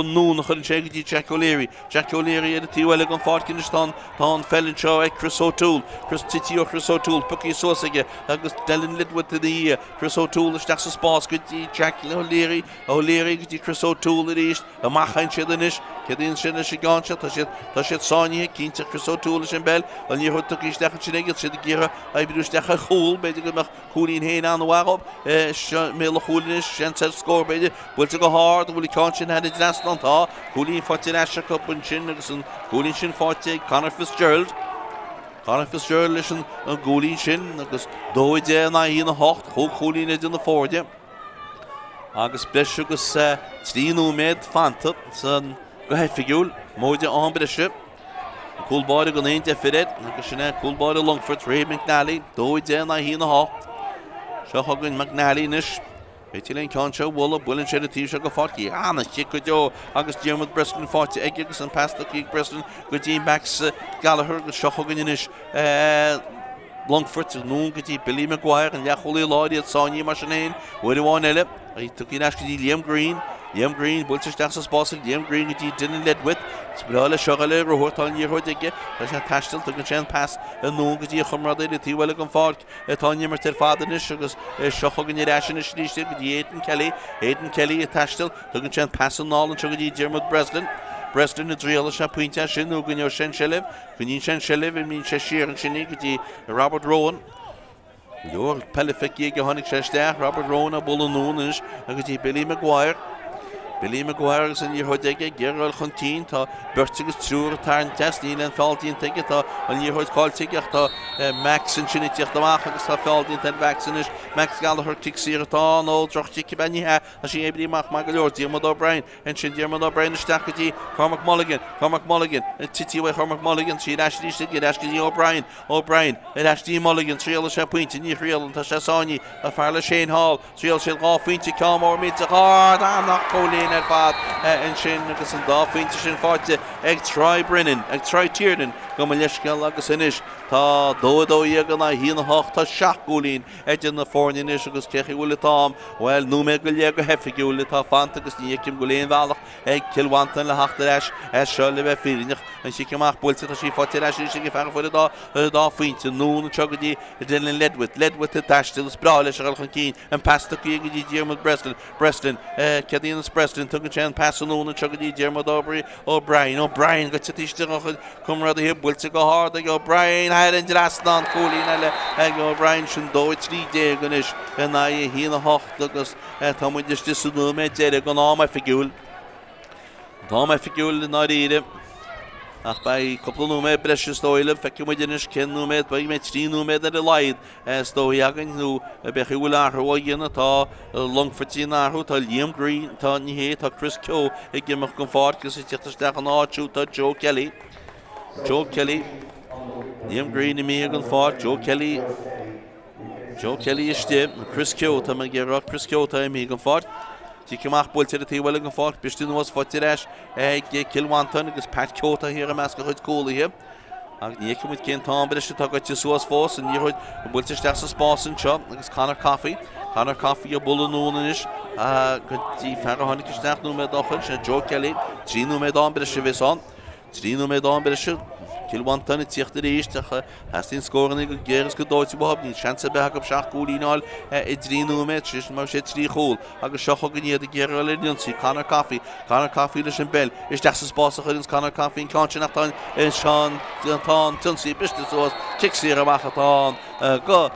Noon chun Shaggy Jack O'Leary at the T-Well on Farkinistan Ton Fellin Shaw Chris O'Toole Pucky Sosage Agus Dylan Lidwith to the Chris O'Toole the Stachs Spás good Jack O'Leary Chris O'Toole the East a Mhantáin Shidanish Kedin Shiganchin Tashit Sonia Kinta Chris O'Toole and Bell and you hook Tucky Stach Chinegit Sid Gira I be Stach Hole by the Coolin Hain on the Warop Mil Hoolish Shenset score by the will to go hard will Connchúir had it last on top. Coolin fought in Asher Cup and Shin and Coolin Shin fought Conor Fitzgerald listen and Coolin Shin because though it's in the hot, Coolin is in the forward. Agus Beshugus Stino made Fanta, son go ahead figure, Moja on by the ship. Cool body going into fit it, cool body Longfort, Ray McNally, though it's in the hot. Shahogan McNally Nish. Peile Connchúir Walla Bullen Shed T-shirt go Forky Anna Chico Agus Dermot Breslin 40 Eggs and past the kick Breslin good team backs Gallagher good Shohogan inish Longfort Noon good Billy Maguire and Yaholi Lodi at Sonia Machine where do one Elip I took in actually Liam Green Bultish Daxas Bossing Liam Green didn't let with Spirale Shogale Rohotan Yehodige there's a Tashtil took a chance pass and Noon good Humrade the T-Well on Fork Tanya Mertel Fadenish Agus Shohogan Yashinish Aidan Kelly Tashtil took a chance pass and all and Shogadi Dermot Breslin is real Shapuinta Shin Ugunyo Shen Shelev Kunin Shen Shelev and Min Shashir and Shinigati Robert Rowan Your Pelifek Yehonik Shashtar Robert Rowan a Bullanoon and Billy Maguire is in your hodege, Gerald Huntin, Bertigus Tour, Tarn Test, Neil and Faltin ticket, and your hood called ticket, Max and Chinity of the Marcus, Faltin, and Vaccinish, Max Gallagher, Tixiraton, old Tráchtaire, and she able to mark Magalor, Dermot O'Brien, and she Dermot O'Brien, Stackety, Cormac Mulligan, and Titty way Cormac Mulligan, she Ashley Sticky, Ashley O'Brien, and Ashley Mulligan, Trial Shapuint, and Real and Tashasoni, a Farla Shane Hall, Trial Shell off, Winty Calmore, meets a hard, I'm not calling. And Shin agus an dáfinte sin fáte ag Tráchtaire go me leisceal agus inis tá dódó dhéag na hína háta seaachúlín éidir na fórnin is agus cechi bhfuil tám well nó me go léag go hefigiúla tá fanta agus nícim go léon bhealach ag cilwantan le hachtar eis seo le bheith fírinech an si ceach búilte tá sí fáte eis sí go fear fuir dá faointe nó na tegadí Dylan Ledwith a taistil spráil leis a cín an pasta go dí Diarmid Breslin Cadínas Breslin tu sé an passanú na tegadí Diarmid O'Brien go tíiste cumrad a hibúilte go háda ag O'Brien heir an drasná cólín eile ag O'Brien sin dóid trí dé gan is na hína hocht agus tá muidir disú mé déire go ná mai figiúil. Tá mai figiúil na ríide ach bei couple númé breis stóile feici muidir is cin núméid ba mé trí núméid ar a leid stóí agan nó bechi bhfuil áthú dhéana tá Longfortí áthú tá Liam Green tá níhé tá Chris Keogh ag gimach go fád gus i tíochttasteach an áitiú tá Joe Kelly Liam Green i mí an fád Joe Kelly iste Chris Keogh tá me ggéarrá Chris Keogh tá i mí an fád tí ceach búilte a tíhfuil an fád bistú nuas fáte eis ag Cilwantan agus Pat Keogh hir a meas go chuid cólaithe ag níice muid cén tá breiste tá goite suas fós an níhuid búilte steach sa spásan seo agus Conor Coffey a bula núna is go dtí fear a tháinig isteach núméid dochail sé Joe Kelly trí núméid an breiste bhíán trí núméid an breiste Cilwantan i tíocht ar éisteach hastín scóranna go géras go dóite bob ní seansa beach go seach gúlínáil i trí núméid tris mar sé trí chóil agus seocha go níad a ggéar le dionsaí Conor Coffey leis an bell isteach sa spása chuidir Conor Coffey in cáinte nachtáin seán tá tunsaí biste suas kicksí a bachatán go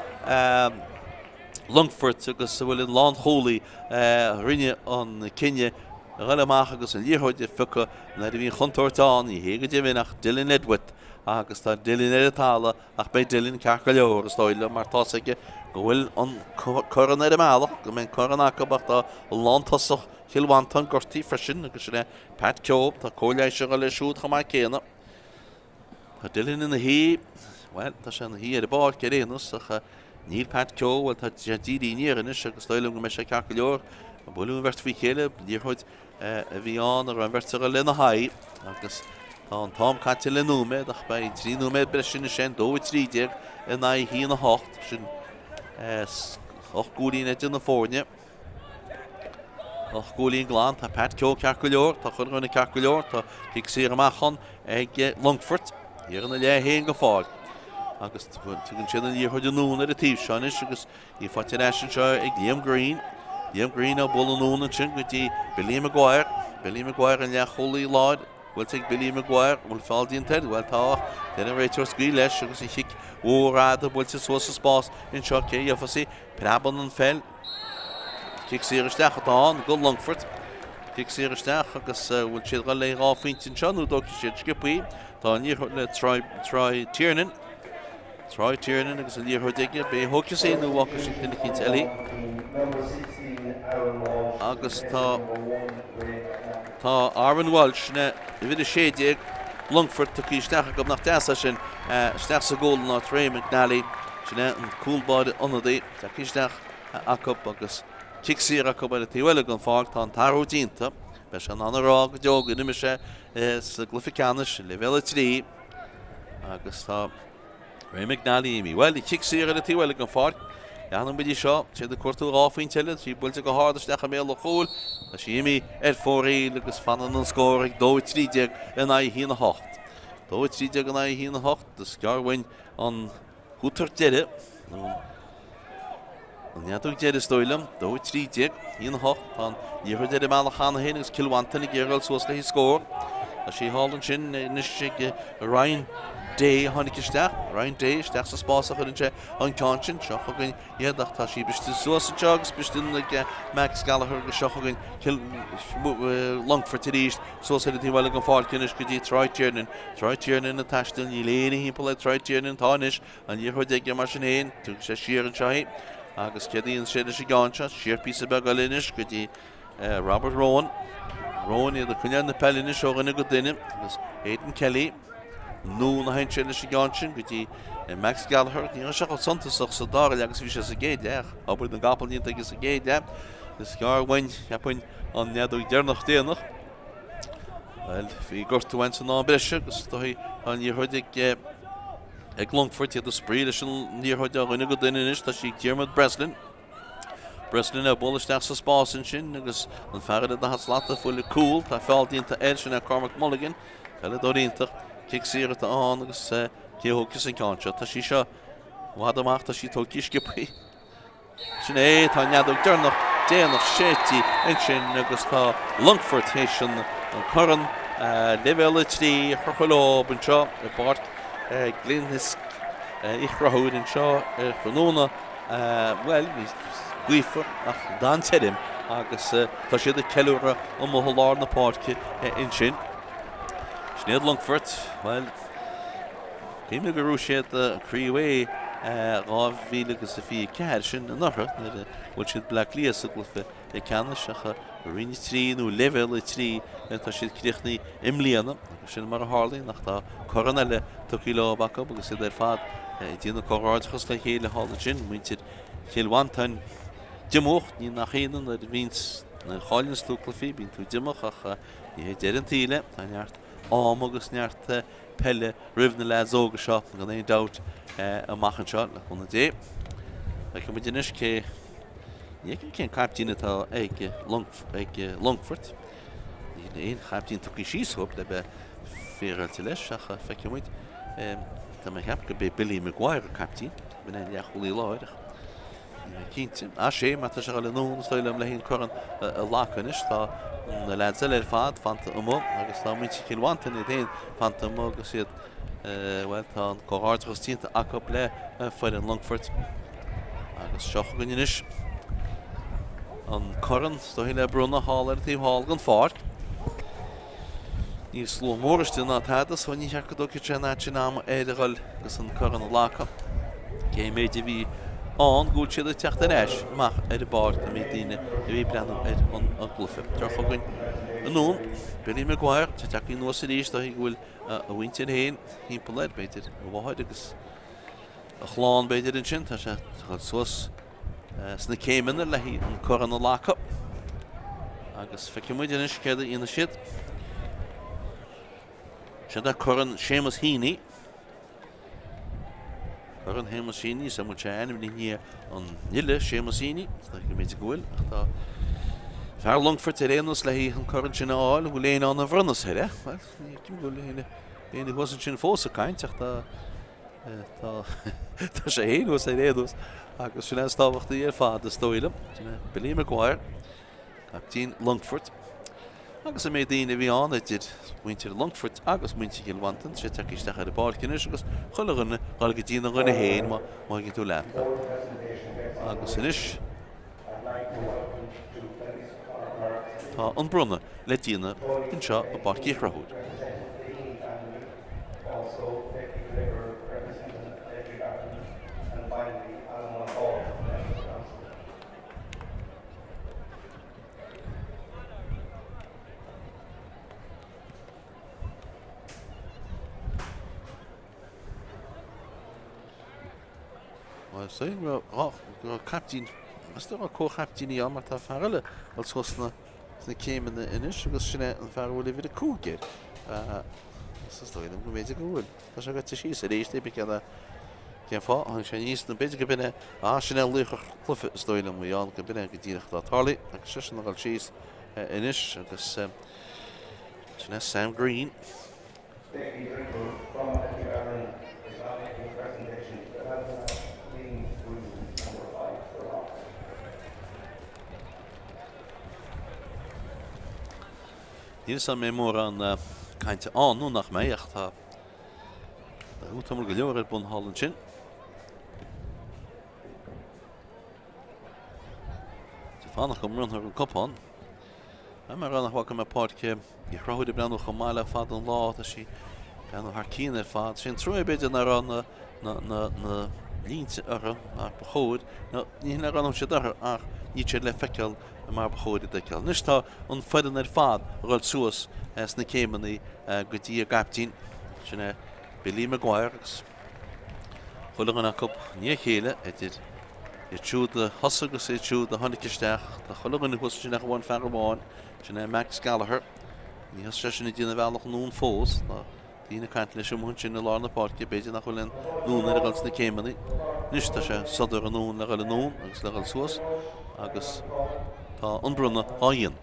Longfort agus bhfuil in lán cholaí rinne an cinenne Rilleach agus an líorthide fucha na bhíon chuntóirtáin í hé go dtí nach Dylan Ledwith agus tá Dylan ar a tála ach bei Dylan ceach go leor is dóile mar tásaige go bhfuil an choran ar a meach go mbeidh choran acabach tá lántasach Cilwantan gortaí freisin agus le Pat Keogh tá cóileise go le siúd go mai céanna Tá Dylan ina hí well tá sé na hí ar a báil ceréanús ach níl Pat Keogh bhfuil tá díríníar is agus dóile go me sé ceach go leor a bhfuilú bhirt fao chéile níorthid a bhíán ar an bhirt a lena haid agus tá an tám caite le núméid ach bei trí núméid breis sin sin dóid trídeag in na hína hocht sin 8 gúlín éidir na fórne 8 gúlín glán tá Pat Keogh ceach go leor tá chun runna ceach go leor tá hiic sí amachchan ag Longfort hir an le héon go fáil agus tugann sin an díorthid anún ar a tíobh seanis agus í fáte eis an seo ag Liam Green a bula núna sin go dtí Billy Maguire an le cholaí láid bhfuil ag Billy Maguire bhfuil fáildíon teid bhfuil tá den réitear scrí leis agus i chiic óráda bhfuilte suas sa spás in seo cé dheofasí preban an fel chiic sí isteach atáin go Longfort chiic sí isteach agus bhfuil siad go le ráfhaintin seo nó dócha siad scipaí tá níor le Tráchtaire agus a líorthide be thugcha sé nó bhacha sin duine cinint eile agus tá Aaron Walsh na bhíidir séideag Longfort tá isteach go nach deasa sin steach sa ggóil ná Raymond McNally sinna an cúlbáide anadaí tá isteach acab agus kicksí acab ar a tíhile an fág tá an tarú dínta beis an anrá go deog inimime sé sa Gluiche le bhéile trí agus tá Raymond McNally imi well i kicksí ar a tíhile an fág Jaanam bydí seo, sé de cuartú ráfhain teile, sí búilte go háda steach a méal a chóil, a sí imi fórí agus fanan an scóir ag dóid trídeag in a hína hocht. Dóid trídeag in a hína hocht, dus garhain an hútar deire, an neadúg deire stoilem, dóid trídeag, hína hocht, an níor deire meala chána héin agus Cilwantan i ggéiril suas le hí scór, a sí hálan sin nis sé Ryan Day hánig isteach, Ryan Day isteach sa spásach ar an cáintin, seach againn iadach tá sí bistú suas a teagus, bistú ag Max Gallagher go seach againn Longfort a ríist, suas a tíhile an fáil cinis go dtí Tráchtaire na taistil ní léana hímpel le Tráchtaire táis an díorthid ag mar sin héin, tu sé siar an seí, agus ceadaíonn séidir sé gáinse, siar pí a bag a linis go dtí Robert Rowan iad a chuineann na Peile seo rinne go duine, agus Aidan Kelly, nó na hain séile sé gáinsin go dtí Max Gallagher, ní an seach santasach sa dáil agus bhí sé sa géad leach, aber an gapalíonnta agus sa géad le, is garhain ceapain an neadú dearnach déanach, Well, fi gortu went ná brise gus dói an ní hoidig ag Longfort iad a spríad sin ní hoidig a rinne go duine is tá sí Diarmid Breslin. Breslin a bolisteach sa spásin sin agus an ferad a has lata full cool tá fáildínta sin a Cormac Mulligan Peile dóínta kick sírat an agus céhógus an cáinte tá sí seo bhad amach tá sí tógíisce pí sin tá neadú dearnach déanach sétí in sin agus tá Longfort hééis sin an choran Leibhéal trí chorcholób an seo i Páirc Glenisk Craobh an seo chunóna well Glífar ach dan terim agus tá siad a ceúra an mhallár na Páirce in sin. Snéad Longfort, well, céimna go raibh siad a Craobh rábhíle agus a bhí ceir sin an nachra bhfuil siad Black Lías a glufa i Ceannais ach rinne trí nó Leibhéal trí tá siad críochnaí imlíana agus sin mar a hálaí nach tá choran eile tuí lá bacha agus iad ar fad díana choráidechas le chéile hála sin muintir chéil Mhantáin Dimócht ní nach chéanaan ar víns na cháilinn stúclafií bín tú Dimach ach ní déir an tíle tá neart am agus neart Peile ribh na lead óga seo gan é dat amach an seo le chuna dé. Le go muidirnis cé nícinn cén captíine tá ag Longfort. Ní éon captín tuí síosthop le be féilte leis ach feice muid tá mé cheap go bé Billy Maguire captín bin é leacholí láideach. Cínte a sé má tá se le nó stoil am le hín choran a lácanis tá na lead ar fad fanta amó agus tá muinte cin Mhantáin i dhéon fanta amó agus siad well tá an choráidechas tínta acu le foiil an Longfort agus seocha ganinis an choran stoil le bruna háil ar tíomháil gan Fátharta. Ní sló móriste ná tadas fa ní cheach go dócha tre ná sin am éideáil agus an choran a láca. Cé méidir bhí an gúil siad a Ceannais amach ar a báir a mé daine a bhí breanú ar an glufa. Teach chuin an nún Billy Maguire te teach í nuas a ríis tá bhfuil a bhainte an héin hímpla leid beidir a bháid agus a chláán beidir an sin tá sé suas sna céimena le hí an choran a láca agus feice muidir is céad a ina siad. Siad a choran Séamus Híní choran Séamus Híní sa mu sé anmhí ní an nile Séamus Híní tá go méid gohfuil ach tá fear Longfort ar éanas le hí an choran sin áil bhfuil éon an a bhronas heile well ní bhfuil éana huasan sin fósa caint ach tá sé héanús ar éadús agus sin tábhachtaí ar fad a stóile Billy Maguire captín Longfort agus a méid daoine bhí an idir muintir Longfort agus muinte cin Mhantáin sé takeísteach ar a báircinis agus chulaganna gáil go dtíana gona héin má gin tú le agus inis tá an brunna le díana in seo a Páirc Craobh. Well, go captín sto a co-captíní an mar tá fearile al sosna sna céimena inis agus sinna an fearhfuil bhí a cúgéir. Stoidm go méidir gohfuil. Tá se go sí a rééis be cén fá an sé níos na beidir go binine sinna lucha clufa stoile mu an go binine go dtíach tá tálaí agus sin gáil síos inis agus sinna Sam Green. Hier san mé mór an cainte anú nach mé ach tá útamar go leor ar bun hallan sin. Tá fánach go mrún ar an copán. Mar annach bhacha me Páirce I Craobh breanú go máile fad an lá a sí breanú haar cín ar fad sin trúi beidir ar an na línte ar bachóid ní ar anm sé dar ach ní sé le feiceil mar bachóid de ceil. Nis tá an feidan ar fad roiil suas sna céimení go dtí a gaptín sinna Billy Maguire agus chulagan a cup ní chéile idir I trúd a hosagus I trúd a honicisteach tá chulagan na husa sin nach bhain fearháin sinna Max Gallagher Ní has sin dína bhealach nún fós dína caiint leis sem sin na lána páirce beidir nach chuil nún ar gáils na céimeanna. Nis tá sé sadar an nún le gail nún agus le gail suas agus tá an brunna á dhéan.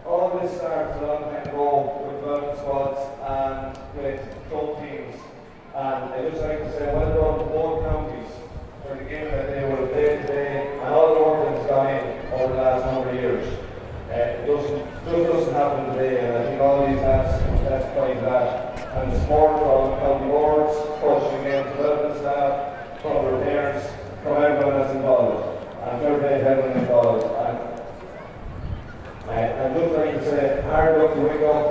All of this started a long time ago with development squads and with club teams. And I just like to say well done to both counties for the game that they will play today and all the work that has gone in over the last number of years. It doesn't happen today, and I think all these lads testify to that. And the support from county boards, coaching games, development staff, from their parents, from everyone that's involved. And fair play to everyone involved. And just like to say, hard luck to wake up.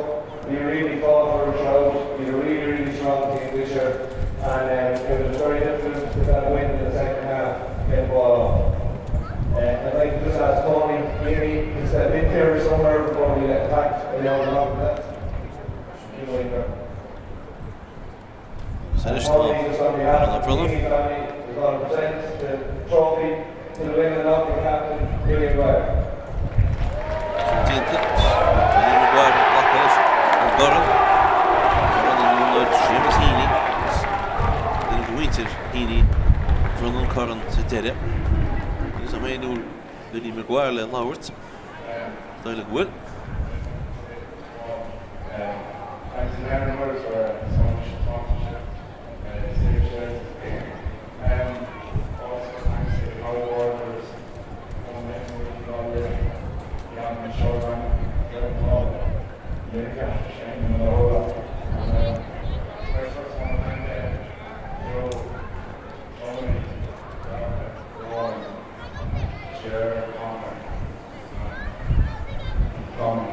We really fought for a shout. We were really, really strong team this year. And it was very difficult with that win in the second half. Get the ball off. I'd like to just ask Tony, maybe to step in here somewhere before we get attacked by the other half of that. Tony, just on behalf of the family, we're going to present the trophy to the winning local captain, William Webb. From the current to Derek. There's a Mionúr Lily Maguire and Longfort. They look well. Thanks to Aaron for so much sponsorship. Also thanks to the other workers beyond the showrun, getting all the Shane and the whole first one to thank Chair, Tommy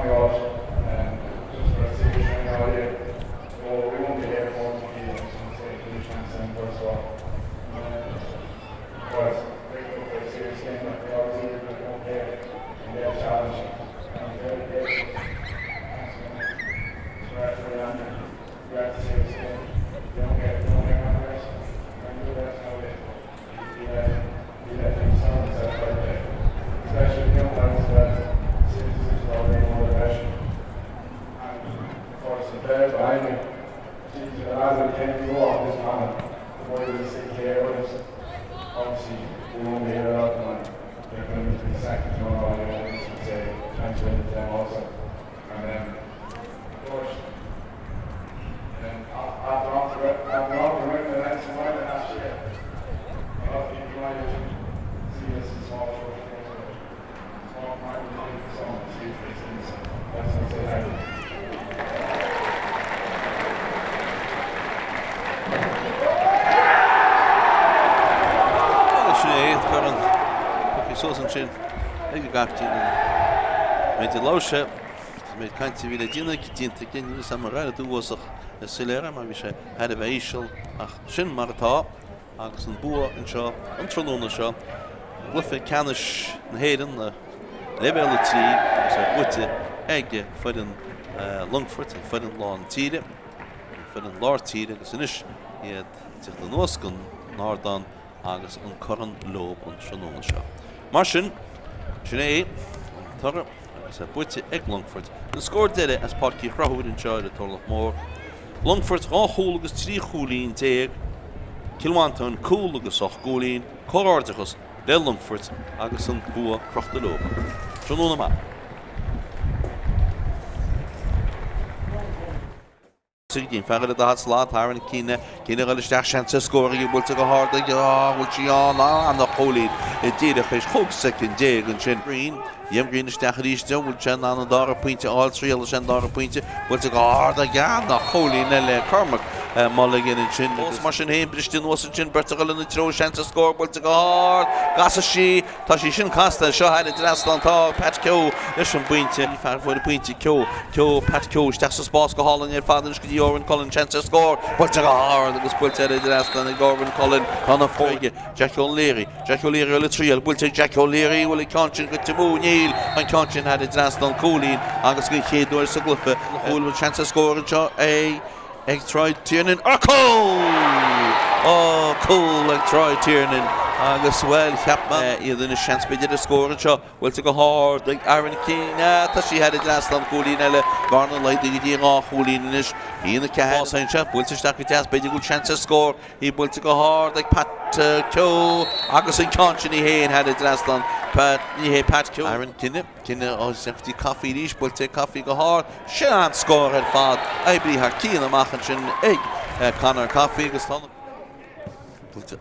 Walsh, and just for a serious thing out here, we won't be here for to be first of all. But great for a serious game like we always do, but we won't be here and get a challenge. And very grateful. So after the under, we have to serious game. We don't get controversy. We do that how it be that in some sense right there. Especially young ones that citizens are already more passion. And of course the players behind me, Jesus, as we came to go off this panel, the boy will sit here with us. Obviously, we won't be here a lot, and they're going to be second to all the others and say thanks to them also. And of course, after all the winning the next one last year, a lot of people might see this as small short things, small might be some huge things. That's what I say thank you. Sosan sin ag gaptín méid láise méid caiinte bhí le dína dínta cin sam raile dúsach na Cill má bhí sé head a bhéisiil ach sin mar atá agus an bua an seo an tróna seo glufa Ceannais na héan na Leibhéal tí agus a bute ag fuidir Longfort an fuidir lán tíre fuidir lár tíre agus inis iad tucht an nóscan nádan agus an choran lob an tróna seo. Mar sin é tugadh agus a bute ag Longfort. An scór deire as Páirc Craobh an seo le Tullamore. Longfort ráthúil agus trí chúlín déag, Mhantáin cúil agus 8 gúlín, córárdachas le Longfort agus an bua crochta lob. Tróna má. Sigin ferre da slá Sathairn cíne gaile isteach seansa scóirí bhfuil go háda bhfuil sí an na cholín i ddíireach is chug second déag an sin Green Green isteach ríiste bhfuil sin an dá puinte áil tríal sin dá puinte bhfuil go háda gan na cholín le Cormac Mulligan and Chin. Most Martian Hain, Bristol was Chin, Bertigal and the throw, chance to score, but to go hard. Gassashi, Tashishin Costa, Shaw had it last on top, Pat Kyo, Lisham Pointy, for the Pointy Kyo, Pat Kyo, Staxus Bosco Hall and your father's Owen Cullen, chance to score, but to go hard. It was put at the last on the Gorman Cullen on a 4. Jack O'Leary, will it real, will take Jack O'Leary, will it Conchin, good to move, Neil, and Conchin had it last on Coolin, August Kid, or Sugluffa, who will chance to score, and Tráchtaire Tiernan, cool, like Tráchtaire Tiernan. Agus well, Chapman, either a chance to get a score and shot. Well, to go hard, like Aaron King, she had it last time, Coolin, Garner, like the getting off, Coolin, in the car, Saint Chap, will to stack it as, but a good chance to score. He will to go hard, like Pat Kyo, Agus and Conchin, he had it last time. Pat Kyo, Aaron Kinne, oh, safety coffee, dish, will take coffee, go hard. Shan score at Fad, I be her key in the Mhantáin, egg, Connor Coffee, Guston.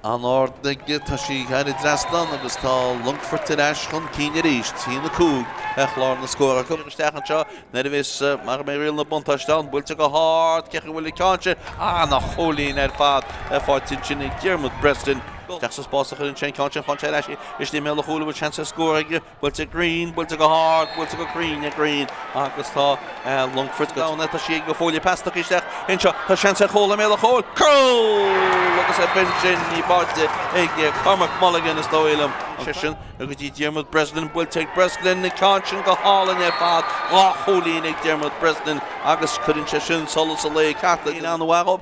An ord tá sí had last done agus tá Longfort in Ashcon Keener East in the Coog Echlár na scóra go stechan seo nervis mar mé riil na buntastan builte go hard cecha bhfuil canse na cholín fad fáitin sin Dermot Preston Texas Boston in chain canse fan chair is the middle hole with chance to score builte green builte go hard builte go green agus tá Longfort go down tá sí go fólia pass tá cistech in seo tá chance chola middle hole agus a bench ní báte Cormac Mulligan is dóilm session agus tí Dermot Breslin builte Breslin na canse go hála in fad cholín Dermot Breslin agus churin session solas a lei cata in an warop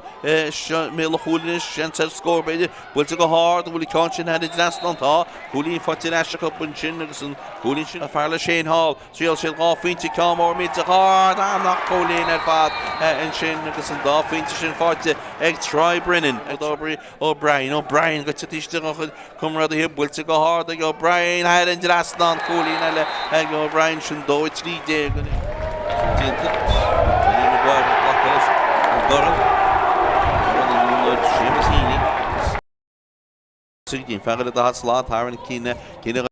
middle hole is chance score beide builte go hard the Willie Conchin had it last on top. Coolin for the Nash Cup and Chin Nicholson. Coolin a Farla Shane Hall. Cill off into Calmore mid to hard. I'm not Coolin at Fad and Shane Nicholson off into Shin for the egg try Brennan. O'Brien got to teach the come rather here. Will to go hard. O'Brien had it last on Coolin and O'Brien should do it 3 days. Sigyn fagad a slot Harren Kine